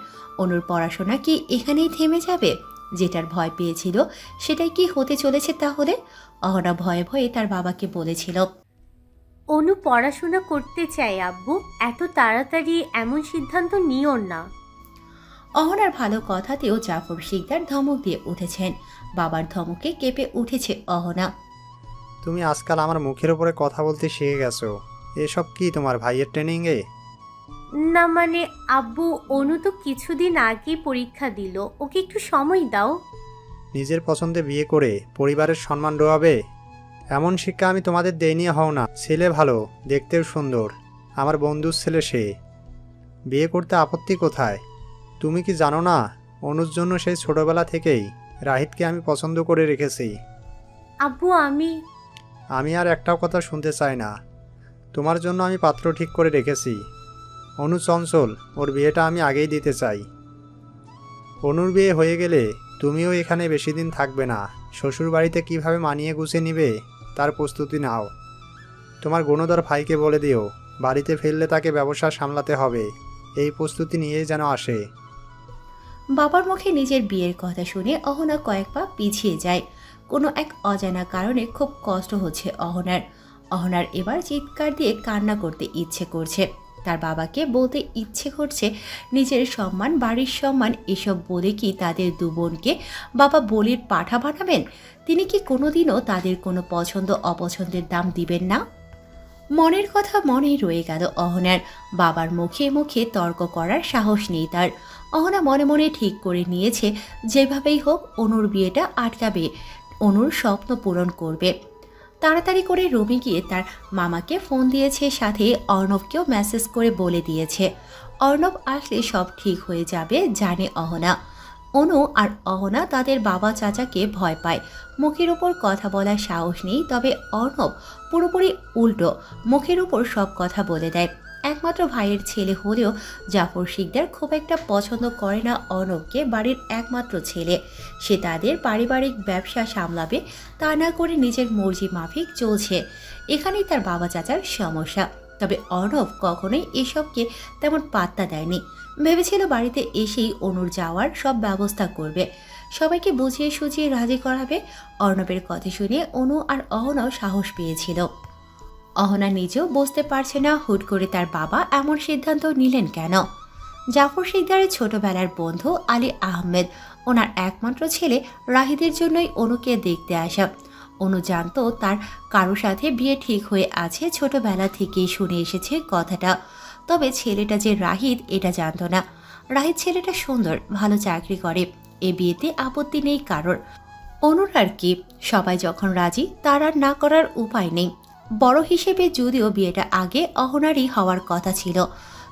অনুর পড়াশোনা কি এখানেই থেমে যাবে? যেটার ভয় পেয়েছিল সেটাই কি হতে চলেছে তাহলে? অহনা ভয়ে ভয়ে তার বাবাকে বলেছিল, অনু পড়াশোনা করতে চায় আব্বু, এত তাড়াতাড়ি এমন সিদ্ধান্ত নিও না। অহনার ভালো কথাতেও জাফর শিকদার ধমক দিয়ে উঠেছেন। বাবার ধমকে কেঁপে উঠেছে অহনা। তুমি আজকাল আমার মুখের উপরে কথা বলতে শিখে গেছো। এসব কি তোমার ভাইয়ের ট্রেনিংয়ে? না মানে আব্বু, অনু তো কিছুদিন আগেই পরীক্ষা দিল, ওকে একটু সময় দাও। নিজের পছন্দে বিয়ে করে পরিবারের সম্মান ডোয়াবে? এমন শিক্ষা আমি তোমাদের দেইনি। হও না, ছেলে ভালো, দেখতেও সুন্দর, আমার বন্ধুর ছেলে সে। বিয়ে করতে আপত্তি কোথায়? তুমি কি জানো না অনুর জন্য সেই ছোটবেলা থেকেই রাহিতকে আমি পছন্দ করে রেখেছি। আব্বু আমি আর একটাও কথা শুনতে চাই না। তোমার জন্য আমি পাত্র ঠিক করে রেখেছি। অনু চঞ্চল, ওর বিয়েটা আমি আগেই দিতে চাই। অনুর বিয়ে হয়ে গেলে তুমিও এখানে বেশি দিন থাকবে না। শ্বশুর বাড়িতে কীভাবে মানিয়ে গুছিয়ে নিবে তার প্রস্তুতি নাও। তোমার গুণধর ভাইকে বলে দিও বাড়িতে ফিরলে তাকে ব্যবসা সামলাতে হবে, এই প্রস্তুতি নিয়েই যেন আসে। বাবার মুখে নিজের বিয়ের কথা শুনে অহনা কয়েক পা পিছিয়ে যায়। কোনো এক অজানা কারণে খুব কষ্ট হচ্ছে অহনার। অহনার এবার চিৎকার দিয়ে কান্না করতে ইচ্ছে করছে। তার বাবাকে বলতে ইচ্ছে করছে নিজের সম্মান, বাড়ির সম্মান এসব বলে কি তাদের দু বোনকে বাবা বলির পাঠা বানাবেন? তিনি কি কোনোদিনও তাদের কোনো পছন্দ অপছন্দের দাম দিবেন না? মনের কথা মনেই রয়ে গেল অহনার। বাবার মুখে মুখে তর্ক করার সাহস নেই তার। অহনা মনে মনে ঠিক করে নিয়েছে যেভাবেই হোক অনুর বিয়েটা আটকাবে, অনুর স্বপ্ন পূরণ করবে। তাড়াতাড়ি করে রুমে গিয়ে তার মামাকে ফোন দিয়েছে, সাথে অর্ণবকেও মেসেজ করে বলে দিয়েছে অর্ণব আসলে সব ঠিক হয়ে যাবে জানে অহনা। অনু আর অহনা তাদের বাবা চাচাকে ভয় পায়, মুখের উপর কথা বলার সাহস নেই। তবে অর্ণব পুরোপুরি উল্টো, মুখের উপর সব কথা বলে দেয়। একমাত্র ভাইয়ের ছেলে হলেও জাফর শিকদার খুব একটা পছন্দ করে না অর্ণবকে, বাড়ির একমাত্র ছেলে। সে তাদের পারিবারিক ব্যবসা সামলাবে, তা না করে নিজের মর্জি মাফিক চলছে। এখানেই তার বাবা চাচার সমস্যা। তবে অর্ণব কখনোই এসবকে তেমন পাত্তা দেয়নি। ভেবেছিল বাড়িতে এসেই অনুর যাওয়ার সব ব্যবস্থা করবে, সবাইকে বুঝিয়ে সুঝিয়ে রাজি করাবে। অর্ণবের কথা শুনে অনু আর অহনাও সাহস পেয়েছিল। অহনা নিজেও বুঝতে পারছে না হুট করে তার বাবা এমন সিদ্ধান্ত নিলেন কেন। জাফর শিকদারের ছোটবেলার বন্ধু আলী আহমেদ, ওনার একমাত্র ছেলে রাহিদের জন্যই অনুকে দেখতে আসা। অনু জানতো তার কারো সাথে বিয়ে ঠিক হয়ে আছে, ছোটবেলা থেকেই শুনে এসেছে কথাটা। তবে ছেলেটা যে রাহিদ এটা জানতো না। রাহিদ ছেলেটা সুন্দর, ভালো চাকরি করে, এ বিয়েতে আপত্তি নেই কারোর। অনুর আর কি, সবাই যখন রাজি তার আর না করার উপায় নেই। বড় হিসেবে যদিও বিয়েটা আগে অহনারই হওয়ার কথা ছিল,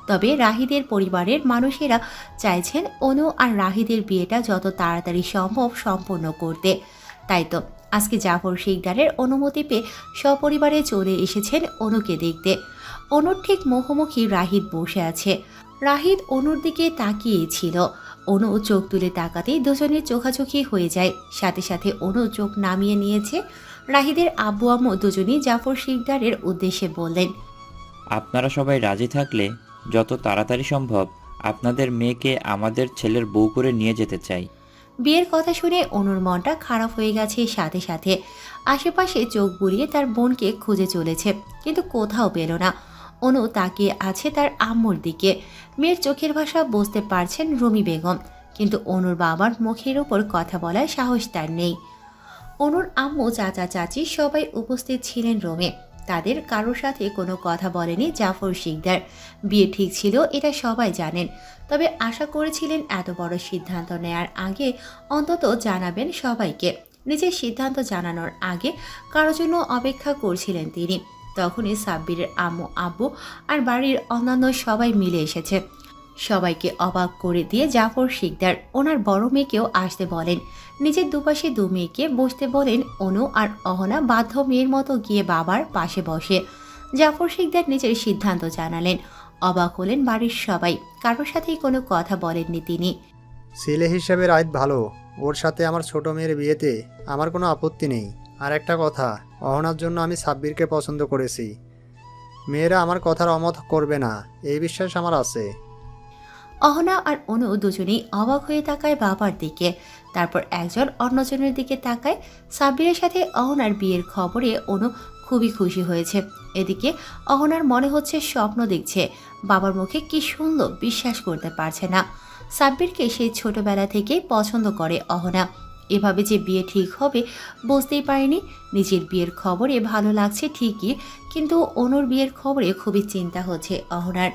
তবে রাহিদের পরিবারের মানুষেরা চাইছেন অনু আর রাহিদের বিয়েটা যত তাড়াতাড়ি সম্ভব সম্পন্ন করতে। তাই তো আজকে জাফর শিকদারের অনুমতি পেয়ে সপরিবারে চলে এসেছেন অনুকে দেখতে। অনুর ঠিক মুখোমুখি রাহিদ বসে আছে। রাহিদ অনুর দিকে তাকিয়েছিল। অনু চোখ তুলে তাকাতেই দুজনের চোখাচোখি হয়ে যায়। সাথে সাথে অনু চোখ নামিয়ে নিয়েছে। রাহিদের আব্বু আম্মু দুজনই জাফর শিকদারের উদ্দেশ্যে বললেন, আপনারা সবাই রাজি থাকলে যত তাড়াতাড়ি সম্ভব আপনাদের মেয়েকে আমাদের ছেলের বউ করে নিয়ে যেতে চাই। বিয়ের কথা শুনে অনুর মনটা খারাপ হয়ে গেছে। সাথে সাথে আশেপাশে চোখ বুলিয়ে তার বোনকে খুঁজে চলেছে, কিন্তু কোথাও পেল না। অনু তাকিয়ে আছে তার আম্মুর দিকে। মেয়ের চোখের ভাষা বুঝতে পারছেন রুমি বেগম, কিন্তু অনুর বাবার মুখের উপর কথা বলার সাহস তার নেই। অনুর আম্মু, চাচা চাচি সবাই উপস্থিত ছিলেন রুমে। তাদের কারোর সাথে কোনো কথা বলেনি জাফর শিকদার। বিয়ে ঠিক ছিল এটা সবাই জানেন, তবে আশা করেছিলেন এত বড় সিদ্ধান্ত নেয়ার আগে অন্তত জানাবেন সবাইকে। নিজের সিদ্ধান্ত জানানোর আগে কারো জন্য অপেক্ষা করছিলেন তিনি। তখনই সাব্বিরের আম্মু আব্বু আর বাড়ির অন্যান্য সবাই মিলে এসেছে। সবাইকে অবাক করে দিয়ে জাফর শিকদার ওনার বড় মেয়েকেও আসতে বলেন। নিজের দুপাশে দু মেয়েকে বসতে বলেন। অনু আর অহনা বাধ্য মেয়ের মতো গিয়ে বাবার পাশে বসে। জাফর শিকদার নিজের সিদ্ধান্ত জানালেন। অবাক হলেন বাড়ির সবাই, কারোর সাথেই কোনো কথা বলেননি তিনি। ছেলে হিসেবে রাহিদ ভালো, ওর সাথে আমার ছোট মেয়ের বিয়েতে আমার কোনো আপত্তি নেই। আর একটা কথা, অহনার জন্য আমি সাব্বিরকে পছন্দ করেছি। মেয়েরা আমার কথার অমত করবে না, এই বিশ্বাস আমার আছে। অহনা আর অনু দুজনেই অবাক হয়ে তাকায় বাবার দিকে, তারপর একজন অন্যজনের দিকে তাকায়। সাব্বিরের সাথে অহনার বিয়ের খবরে অনু খুবই খুশি হয়েছে। এদিকে অহনার মনে হচ্ছে স্বপ্ন দেখছে। বাবার মুখে কি শুনল বিশ্বাস করতে পারছে না। সাব্বিরকে সেই ছোটবেলা থেকেই পছন্দ করে অহনা। এভাবে যে বিয়ে ঠিক হবে বুঝতেই পারেনি। নিজের বিয়ের খবরে ভালো লাগছে ঠিকই, কিন্তু অনুর বিয়ের খবরে খুবই চিন্তা হচ্ছে অহনার।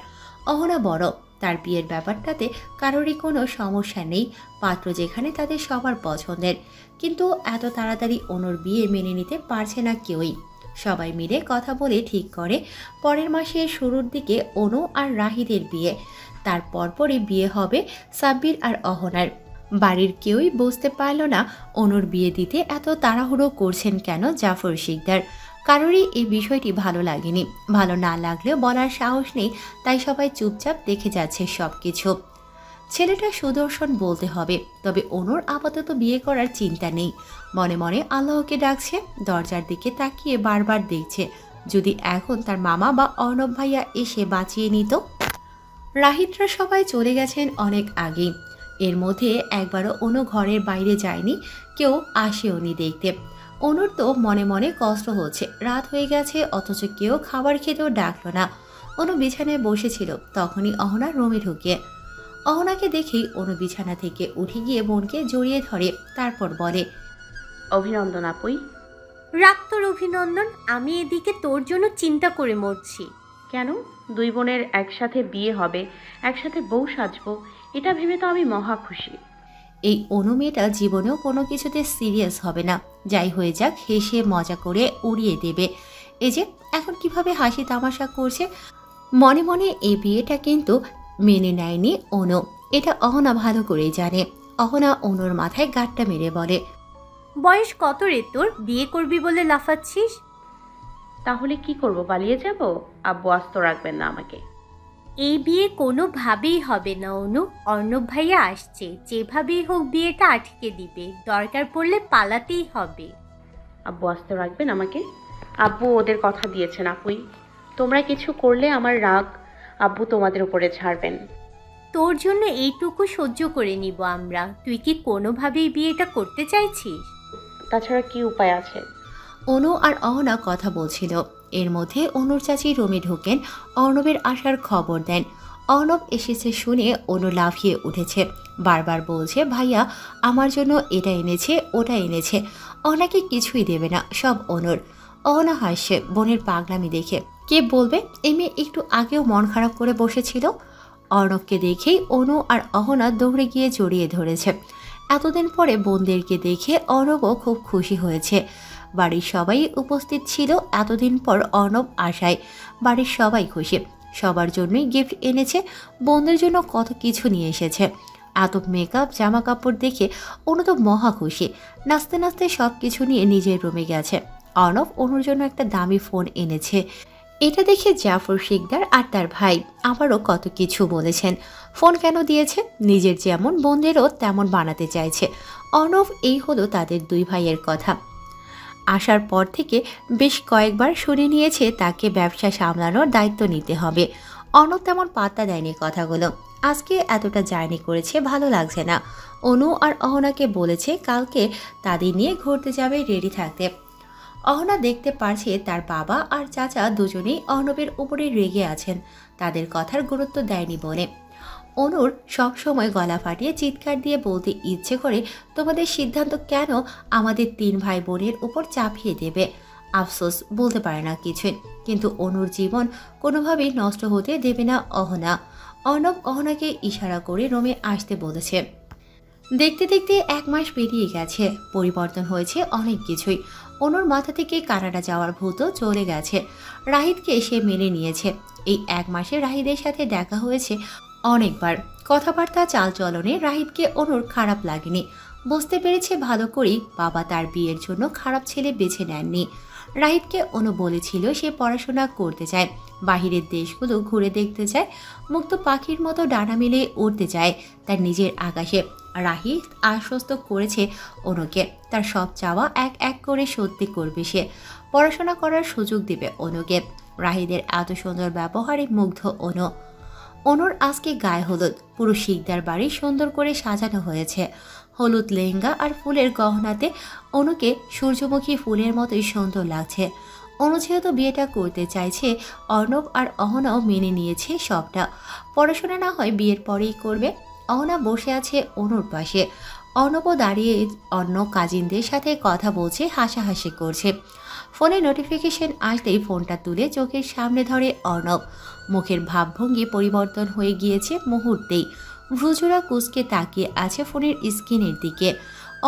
অহনা বড়, তার বিয়ের ব্যাপারটাতে কারোরই কোনো সমস্যা নেই। পাত্র যেখানে তাদের সবার পছন্দের, কিন্তু এত তাড়াতাড়ি অনুর বিয়ে মেনে নিতে পারছে না কেউই। সবাই মিলে কথা বলে ঠিক করে পরের মাসের শুরুর দিকে অনু আর রাহিদের বিয়ে। তার পরপরই বিয়ে হবে সাব্বির আর অহনার। বাড়ির কেউই বুঝতে পারল না অনুর বিয়ে দিতে এত তাড়াহুড়ো করছেন কেন জাফর শিকদার। কারোরই এই বিষয়টি ভালো লাগেনি। ভালো না লাগলেও বলার সাহস নেই, তাই সবাই চুপচাপ দেখে যাচ্ছে সব কিছু। ছেলেটা সুদর্শন বলতে হবে, তবে অনুর আপাতত বিয়ে করার চিন্তা নেই। মনে মনে আল্লাহকে ডাকছে, দরজার দিকে তাকিয়ে বারবার দেখছে যদি এখন তার মামা বা অর্ণব ভাইয়া এসে বাঁচিয়ে নিত। রাহিদরা সবাই চলে গেছেন অনেক আগেই। এর মধ্যে একবারও অনু ঘরের বাইরে যায়নি, কেউ আসেওনি দেখতে। অনুর তো মনে মনে কষ্ট হচ্ছে, রাত হয়ে গেছে অথচ কেউ খাবার খেতেও ডাকলো না। অনু বিছানায় বসেছিল, তখনই অহনা রুমে ঢুকে। অহনাকে দেখেই অনু বিছানা থেকে উঠে গিয়ে বোনকে জড়িয়ে ধরে, তারপর বলে, অভিনন্দন আপুই। রাখ তোর অভিনন্দন, আমি এদিকে তোর জন্য চিন্তা করে মরছি। কেন? দুই বোনের একসাথে বিয়ে হবে, একসাথে বউ সাজবো, এটা ভেবে তো আমি মহা খুশি। এই অনু মেয়েটা জীবনেও কোনো কিছুতে সিরিয়াস হবে না, যাই হয়ে যাক হেসে মজা করে উড়িয়ে দেবে। এই যে এখন কিভাবে হাসি তামাশা করছে, মনে মনে এই বিয়েটা কিন্তু মেনে নেয়নি অনু, এটা অহনা ভালো করেই জানে। অহনা অনুর মাথায় গাঁটটা মেরে বলে, বয়স কত রে তোর, বিয়ে করবি বলে লাফাচ্ছিস? তাহলে কি করব, পালিয়ে যাব? আব্বু আস্ত রাখবেন না আমাকে। এই বিয়ে কোনোভাবেই হবে না অনু, অর্ণব ভাইয়া আসছে, যেভাবেই হোক বিয়েটা আটকে দিবে, দরকার পড়লে পালাতেই হবে। আব্বু আস্ত রাখবেন আমাকে। আব্বু ওদের কথা দিয়েছেন আপুই, তোমরা কিছু করলে আমার রাগ আব্বু তোমাদের উপরে ছাড়বেন। তোর জন্য এইটুকু সহ্য করে নিব আমরা, তুই কি কোনোভাবেই বিয়েটা করতে চাইছিস? তাছাড়া কি উপায় আছে? অনু আর অহনা কথা বলছিল, এর মধ্যে অনুর চাচি রুমে ঢোকেন, অর্ণবের আসার খবর দেন। অর্ণব এসেছে শুনে অনু লাফিয়ে উঠেছে, বারবার বলছে, ভাইয়া আমার জন্য এটা এনেছে ওটা এনেছে, অহনাকে কিছুই দেবে না, সব অনুর। অহনা হাসছে বোনের পাগলামি দেখে, কে বলবে এই মেয়ে একটু আগেও মন খারাপ করে বসেছিল। অর্ণবকে দেখেই অনু আর অহনা দৌড়ে গিয়ে জড়িয়ে ধরেছে। এতদিন পরে বোনদেরকে দেখে অর্ণবও খুব খুশি হয়েছে। বাড়ির সবাই উপস্থিত ছিল এতদিন পর অর্ণব আসায়, বাড়ির সবাই খুশি, সবার জন্যই গিফট এনেছে, বোনদের জন্য কত কিছু নিয়ে এসেছে। এত মেকআপ জামা কাপড় দেখে অনু তো মহা খুশি, নাচতে নাচতে সব কিছু নিয়ে নিজের রুমে গেছে। অর্ণব অনুর জন্য একটা দামি ফোন এনেছে, এটা দেখে জাফর শিকদার আর তার ভাই আবারও কত কিছু বলেছেন। ফোন কেন দিয়েছে, নিজের যেমন বোনদেরও তেমন বানাতে চাইছে। অর্ণব এই হলো তাদের দুই ভাইয়ের কথা। আসার পর থেকে বেশ কয়েকবার শুনে নিয়েছে তাকে ব্যবসা সামলানোর দায়িত্ব নিতে হবে। অর্ণব তেমন পাত্তা দেয়নি কথাগুলো, আজকে এতটা জার্নি করেছে, ভালো লাগছে না। অনু আর অহনাকে বলেছে কালকে তাদের নিয়ে ঘুরতে যাবে, রেডি থাকতে। অহনা দেখতে পারছে তার বাবা আর চাচা দুজনেই অর্ণবের উপরে রেগে আছেন, তাদের কথার গুরুত্ব দেয়নি বলে। অনুর সব সময় গলা ফাটিয়ে চিৎকার দিয়ে বলতে ইচ্ছে করে, তোমাদের সিদ্ধান্ত কেন আমাদের তিন ভাই বোনের উপর চাপিয়ে দেবে? আফসোস, বলতে পারে না কিছুই, কিন্তু অনুর জীবন কোনোভাবেই নষ্ট হতে দেবে না অহনা। অর্ণব অহনাকে ইশারা করে রুমে আসতে বলেছে। দেখতে দেখতে 1 মাস পেরিয়ে গেছে, পরিবর্তন হয়েছে অনেক কিছুই। অনুর মাথা থেকে কানাডা যাওয়ার ভূত চলে গেছে, রাহিদকে সে মেনে নিয়েছে। এই 1 মাসে রাহিদের সাথে দেখা হয়েছে অনেকবার, কথাবার্তা চালচলনে রাহিদকে অনুর খারাপ লাগেনি। বুঝতে পেরেছে ভালো করেই বাবা তার বিয়ের জন্য খারাপ ছেলে বেছে নেননি। রাহিদকে অনু বলেছিল সে পড়াশোনা করতে চায়, বাহিরের দেশগুলো ঘুরে দেখতে চায়, মুক্ত পাখির মতো ডানা মেলে উড়তে চায় তার নিজের আকাশে। রাহিদ আশ্বস্ত করেছে অনুকে তার সব চাওয়া এক এক করে সত্যি করবে, সে পড়াশোনা করার সুযোগ দেবে অনুকে। রাহিদের এত সুন্দর ব্যবহারে মুগ্ধ অনু। অনুর আজকে গায়ে হলুদ, পুরো শিকদার বাড়ি সুন্দর করে সাজানো হয়েছে। হলুদ লেহেঙ্গা আর ফুলের গহনাতে অনুকে সূর্যমুখী ফুলের মতোই সুন্দর লাগছে। অনু যেহেতু বিয়েটা করতে চাইছে, অর্ণব আর অহনাও মেনে নিয়েছে সবটা। পড়াশোনা না হয় বিয়ের পরেই করবে। অহনা বসে আছে অনুর পাশে, অর্ণবও দাঁড়িয়ে অন্য কাজিনদের সাথে কথা বলছে, হাসাহাসি করছে। ফোনে নোটিফিকেশন আসলেই ফোনটা তুলে চোখের সামনে ধরে অর্ণব। মুখের ভাবভঙ্গি পরিবর্তন হয়ে গিয়েছে মুহূর্তেই, ভ্রুজোড়া কুঁচকে তাকিয়ে আছে ফোনের স্ক্রিনের দিকে।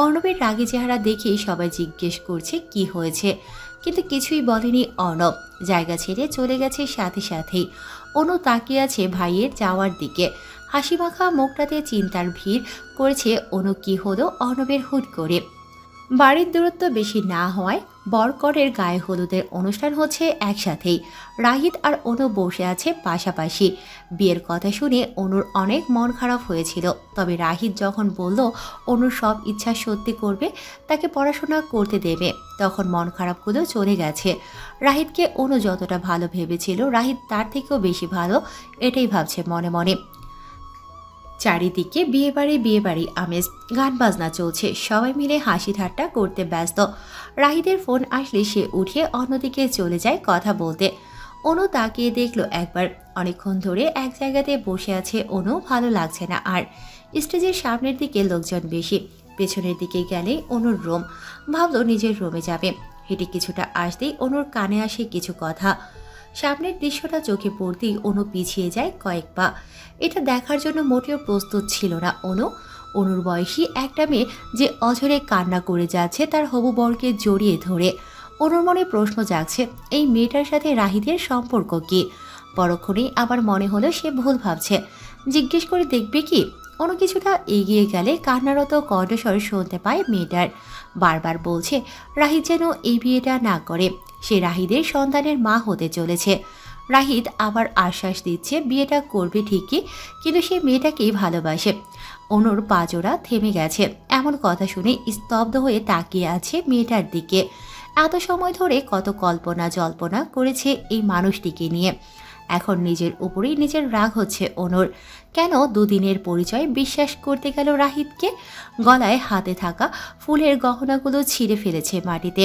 অর্ণবের রাগী চেহারা দেখেই সবাই জিজ্ঞেস করছে কি হয়েছে, কিন্তু কিছুই বলেনি অর্ণব, জায়গা ছেড়ে চলে গেছে সাথে সাথেই। অনু তাকিয়ে আছে ভাইয়ের যাওয়ার দিকে, হাসি মাখা মুখটাতে চিন্তার ভিড় করেছে অনু কি হলো অর্ণবের হুট করে। বাড়ির দূরত্ব বেশি না হওয়ায় বরকরের গায়ে হলুদের অনুষ্ঠান হচ্ছে একসাথেই। রাহিদ আর অনু বসে আছে পাশাপাশি। বিয়ের কথা শুনে অনুর অনেক মন খারাপ হয়েছিল, তবে রাহিদ যখন বলল অনুর সব ইচ্ছা সত্যি করবে, তাকে পড়াশোনা করতে দেবে, তখন মন খারাপগুলো চলে গেছে। রাহিদকে অনু যতটা ভালো ভেবেছিল রাহিদ তার থেকেও বেশি ভালো, এটাই ভাবছে মনে মনে। চারিদিকে বিয়েবাড়ি আমেজ, গান বাজনা চলছে, সবাই মিলে হাসি ঠাট্টা করতে ব্যস্ত। রাহিদের ফোন আসলে সে উঠে অন্যদিকে চলে যায় কথা বলতে। অনু তাকিয়ে দেখলো একবার। অনেকক্ষণ ধরে এক জায়গাতে বসে আছে অনু, ভালো লাগছে না আর। স্টেজের সামনের দিকে লোকজন বেশি, পেছনের দিকে গেলেই অনুর রুম। ভাবলো নিজের রুমে যাবে। হেঁটে কিছুটা আসতেই অনুর কানে আসে কিছু কথা। সামনের দৃশ্যটা চোখে পড়তেই অনু পিছিয়ে যায় কয়েক পা। এটা দেখার জন্য মোটেও প্রস্তুত ছিল না অনু। অনুর বয়সী একটা মেয়ে যে অঝরে কান্না করে যাচ্ছে তার হবু বরকে জড়িয়ে ধরে। অনুর মনে প্রশ্ন জাগছে, এই মেয়েটার সাথে রাহিদের সম্পর্ক কি? পরক্ষণেই আবার মনে হলো সে ভুল ভাবছে। জিজ্ঞেস করে দেখবে কি? অনু কিছুটা এগিয়ে গেলে কান্নারত কণ্ঠস্বর শুনতে পায় মেয়েটার। বারবার বলছে রাহিদ যেন এই বিয়েটা না করে, সে রাহিদের সন্তানের মা হতে চলেছে। রাহিদ আবার আশ্বাস দিচ্ছে বিয়েটা করবে ঠিকই, কিন্তু সে মেয়েটাকেই ভালোবাসে। অনুর পাজোড়া থেমে গেছে। এমন কথা শুনে স্তব্ধ হয়ে তাকিয়ে আছে মেয়েটার দিকে। এত সময় ধরে কত কল্পনা জল্পনা করেছে এই মানুষটিকে নিয়ে। এখন নিজের উপরেই নিজের রাগ হচ্ছে অনুর। কেন দুদিনের পরিচয় বিশ্বাস করতে গেল রাহিদকে? গলায় হাতে থাকা ফুলের গহনাগুলো ছিঁড়ে ফেলেছে মাটিতে।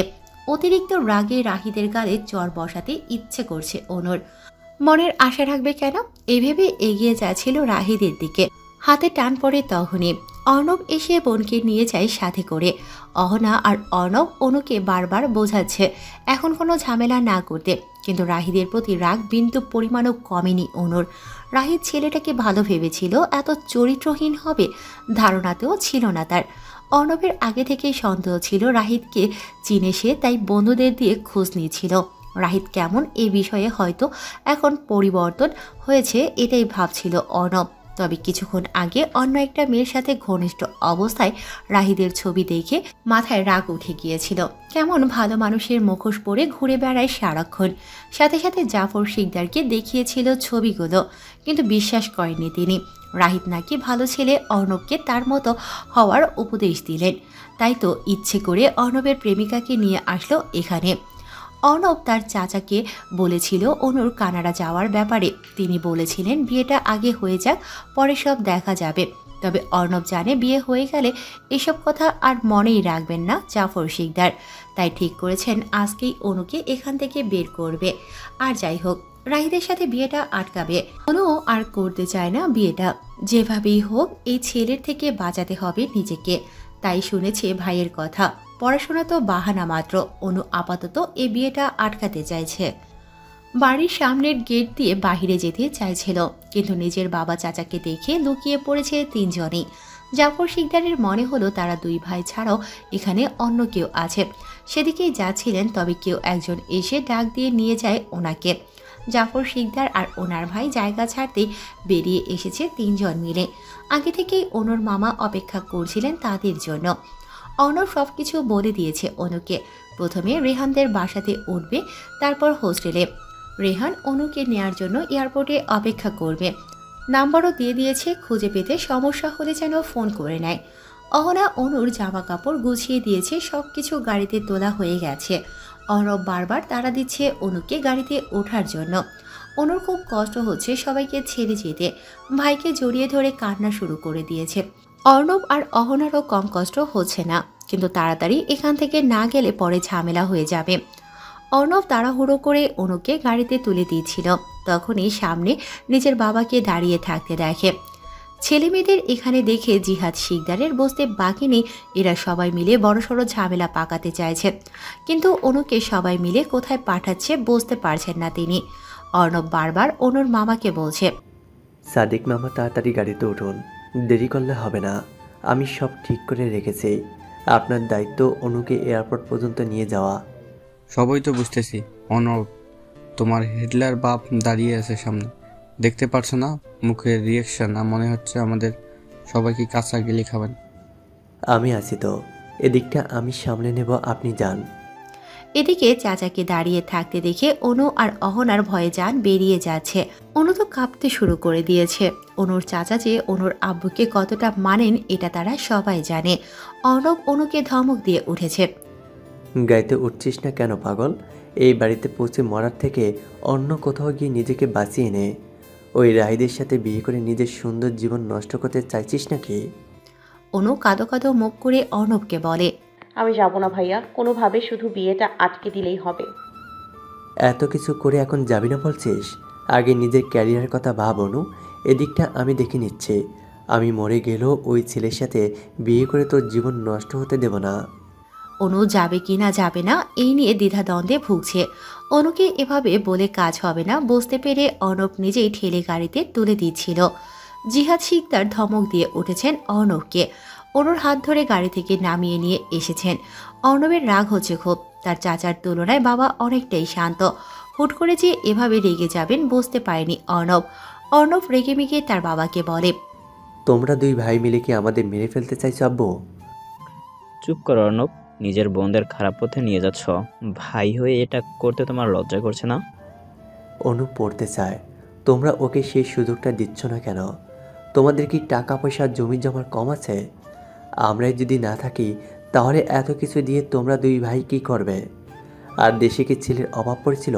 অতিরিক্ত রাগে রাহিদের গালে চর বসাতে ইচ্ছে করছে অনুর। মনের আশা রাখবে কেন? এভাবে এগিয়ে যাচ্ছিল রাহিদের দিকে। হাতে টান পড়ে তখনই অর্ণব এসে বোনকে নিয়ে যায় সাথে করে। অহনা আর অর্ণব অনুকে বারবার বোঝাচ্ছে এখন কোনো ঝামেলা না করতে, কিন্তু রাহিদের প্রতি রাগ বিন্দু পরিমাণও কমেনি অনুর। রাহিদ ছেলেটাকে ভালো ভেবেছিল, এত চরিত্রহীন হবে ধারণাতেও ছিল না তার। অর্ণবের আগে থেকেই সন্দেহ ছিল রাহিদকে চিনে সে, তাই বন্ধুদের দিয়ে খোঁজ নিয়েছিল রাহিদ কেমন এ বিষয়ে হয়তো এখন পরিবর্তন হয়েছে এটাই ভাবছিল অর্ণব। তবে কিছুক্ষণ আগে অন্য একটা মেয়ের সাথে ঘনিষ্ঠ অবস্থায় রাহিদের ছবি দেখে মাথায় রাগ উঠে গিয়েছিল। কেমন ভালো মানুষের মুখোশ পরে ঘুরে বেড়ায় সারাক্ষণ। সাথে সাথে জাফর শিকদারকে দেখিয়েছিল ছবিগুলো, কিন্তু বিশ্বাস করেনি তিনি। রাহিদ নাকি ভালো ছেলে, অর্ণবকে তার মতো হওয়ার উপদেশ দিলেন। তাই তো ইচ্ছে করে অর্ণবের প্রেমিকাকে নিয়ে আসলো এখানে। অর্ণব তার চাচাকে বলেছিল অনুর কানাডা যাওয়ার ব্যাপারে। তিনি বলেছিলেন বিয়েটা আগে হয়ে যাক, পরে সব দেখা যাবে। তবে অর্ণব জানে বিয়ে হয়ে গেলে এসব কথা আর মনেই রাখবেন না জাফর শিকদার। তাই ঠিক করেছেন আজকেই অনুকে এখান থেকে বের করবে। আর যাই হোক, রাহিদের সাথে বিয়েটা আটকাবে। অনু আর করতে চায় না বিয়েটা। যেভাবেই হোক এই ছেলের থেকে বাঁচাতে হবে নিজেকে। তাই শুনেছে ভাইয়ের কথা। পড়াশোনা তো বাহানা মাত্র। অনু আপাতত এ বিয়েটা আটকাতে চাইছে। বাড়ির সামনের গেট দিয়ে বাহিরে যেতে চাইছিল, কিন্তু নিজের বাবা চাচাকে দেখে লুকিয়ে পড়েছে তিনজনই। জাফর শিকদারের মনে হলো তারা দুই ভাই ছাড়াও এখানে অন্য কেউ আছে। সেদিকেই যাচ্ছিলেন, তবে কেউ একজন এসে ডাক দিয়ে নিয়ে যায় ওনাকে। জাফর শিকদার আর ওনার ভাই জায়গা ছাড়তেই বেরিয়ে এসেছে তিনজন মিলে। আগে থেকেই অনুর মামা অপেক্ষা করছিলেন তাদের জন্য। অর্ণব সব কিছু বলে দিয়েছে অনুকে। প্রথমে রেহানদের বাসাতে উঠবে, তারপর হোস্টেলে। রেহান অনুকে নেয়ার জন্য এয়ারপোর্টে অপেক্ষা করবে। নাম্বারও দিয়ে দিয়েছে, খুঁজে পেতে সমস্যা হলে যেন ফোন করে নেয়। অহনা অনুর জামা কাপড় গুছিয়ে দিয়েছে, সব কিছু গাড়িতে তোলা হয়ে গেছে। অর্ণব বারবার তাড়া দিচ্ছে অনুকে গাড়িতে ওঠার জন্য। অনুর খুব কষ্ট হচ্ছে সবাইকে ছেড়ে যেতে। ভাইকে জড়িয়ে ধরে কান্না শুরু করে দিয়েছে। অর্ণব আর অহনারও কম কষ্ট হচ্ছে না, কিন্তু তাড়াতাড়ি এখান থেকে না গেলে পরে ঝামেলা হয়ে যাবে। অর্ণব তাড়াহুড়ো করে অনুকে গাড়িতে তুলে দিয়েছিল। তখনই সামনে নিজের বাবাকে দাঁড়িয়ে থাকতে দেখে। ছেলে মেয়েদের এখানে দেখে জিহাদ শিকদারের বসতে বাকি নেই। এরা সবাই মিলে বড়সড় ঝামেলা পাকাতে চাইছে, কিন্তু অনুকে সবাই মিলে কোথায় পাঠাচ্ছে বুঝতে পারছেন না তিনি। অর্ণব বারবার অনুর মামাকে বলছে, সাদিক মামা তাড়াতাড়ি গাড়িতে উঠুন, দেরি করলে হবে না। আমি সব ঠিক করে রেখেছি, আপনার দায়িত্ব অনুকে এয়ারপোর্ট পর্যন্ত নিয়ে যাওয়া। সবই তো বুঝতেছি অর্ণব, তোমার হিটলার বাপ দাঁড়িয়ে আছে সামনে, দেখতে পারছো না মুখের রিয়াকশন? মনে হচ্ছে আমাদের সবাইকে কাঁচা গেলি খাবেন। আমি আছি তো, এদিকটা আমি সামলে নেব, আপনি যান। এদিকে চাচাকে দাঁড়িয়ে থাকতে দেখে অনু আর অহনার ভয়ে যান বেরিয়ে যাচ্ছে। অনু তো কাঁপতে শুরু করে দিয়েছে। অনুর চাচা যে অনুর আব্বুকে কতটা মানেন এটা তারা সবাই জানে। অর্ণব অনুকে ধমক দিয়ে উঠেছে, গাড়িতে উঠছিস না কেন পাগল? এই বাড়িতে পৌঁছে মরার থেকে অন্য কোথাও গিয়ে নিজেকে বাঁচিয়ে নে। ওই রাহিদের সাথে বিয়ে করে নিজের সুন্দর জীবন নষ্ট করতে চাইছিস নাকি? অনু কাঁদো কাঁদো মুখ করে অর্ণবকে বলে, আমি যাব না ভাইয়া, কোনোভাবে শুধু বিয়েটা আটকে দিলেই হবে। এত কিছু করে এখন যাবি না বলছিস? আগে নিজের ক্যারিয়ারের কথা ভাব অনু, এদিকটা আমি দেখে নিচ্ছি। আমি মরে গেলেও ওই ছেলের সাথে বিয়ে করে তোর জীবন নষ্ট হতে দেব না। অনু যাবে কি না যাবে না এই নিয়ে দ্বিধাদ্বন্দ্বে ভুগছে। অনুকে এভাবে বলে কাজ হবে না বুঝতে পেরে অর্ণব নিজেই ঠেলে গাড়িতে তুলে দিচ্ছিল। জিহাদ শিকদার ধমক দিয়ে উঠেছেন অর্ণবকে। অনুর হাত ধরে গাড়ি থেকে নামিয়ে নিয়ে এসেছেন। অর্ণবের রাগ হচ্ছে খুব। তার চাচার তুলনায় বাবা অনেকটাই শান্ত। হুট করে যে এভাবে রেগে যাবেন বুঝতে পারেনি অর্ণব। অর্ণব রেগে মেগে তার বাবাকে বলে, তোমরা দুই ভাই মিলে কি আমাদের মেরে ফেলতে চাইছো আব্বু? চুপ করো অর্ণব, নিজের বোনদের খারাপ পথে নিয়ে যাচ্ছ। ভাই হয়ে এটা করতে তোমার লজ্জা করছে না? অনু পড়তে চায়, তোমরা ওকে সেই সুযোগটা দিচ্ছ না কেন? তোমাদের কি টাকা পয়সা জমি জমার কম আছে? আমরাই যদি না থাকি তাহলে এত কিছু দিয়ে তোমরা দুই ভাই কি করবে? আর দেশে কি ছেলের অভাব পড়েছিল?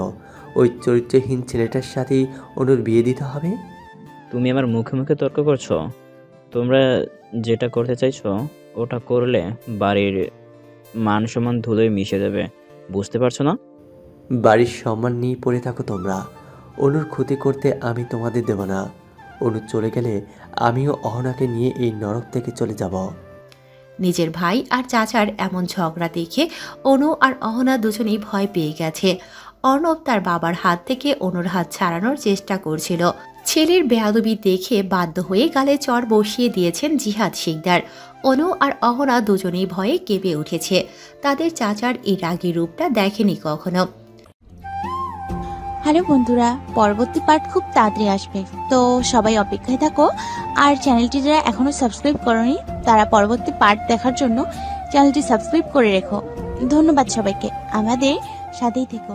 ওই চরিত্রহীন ছেলেটার সাথেই অনুর বিয়ে দিতে হবে? তুমি আমার মুখে মুখে তর্ক করছো। তোমরা যেটা করতে চাইছো ওটা করলে বাড়ির মান সম্মান ধুলোয় মিশে যাবে, বুঝতে পারছো না? বাড়ির সম্মান নিয়ে পড়ে থাকো তোমরা। অনুর ক্ষতি করতে আমি তোমাদের দেব না। অনু চলে গেলে আমিও অহনাকে নিয়ে এই নরক থেকে চলে যাব। নিজের ভাই আর চাচার এমন ঝগড়া দেখে অনু আর অহনা দুজনেই ভয় পেয়ে গেছে। অর্ণব তার বাবার হাত থেকে অনুর হাত ছাড়ানোর চেষ্টা করছিল। ছেলের বেয়াদবি দেখে বাধ্য হয়ে গালে চড় বসিয়ে দিয়েছেন জিহাদ শিকদার। অনু আর অহনা দুজনেই ভয়ে কেঁপে উঠেছে। তাদের চাচার এই রাগী রূপটা দেখেনি কখনো। হ্যালো বন্ধুরা, পরবর্তী পার্ট খুব তাড়াতাড়ি আসবে, তো সবাই অপেক্ষায় থাকো। আর চ্যানেলটি যারা এখনো সাবস্ক্রাইব করোনি তারা পরবর্তী পার্ট দেখার জন্য চ্যানেলটি সাবস্ক্রাইব করে রেখো। ধন্যবাদ সবাইকে, আমাদের সাথেই থেকো।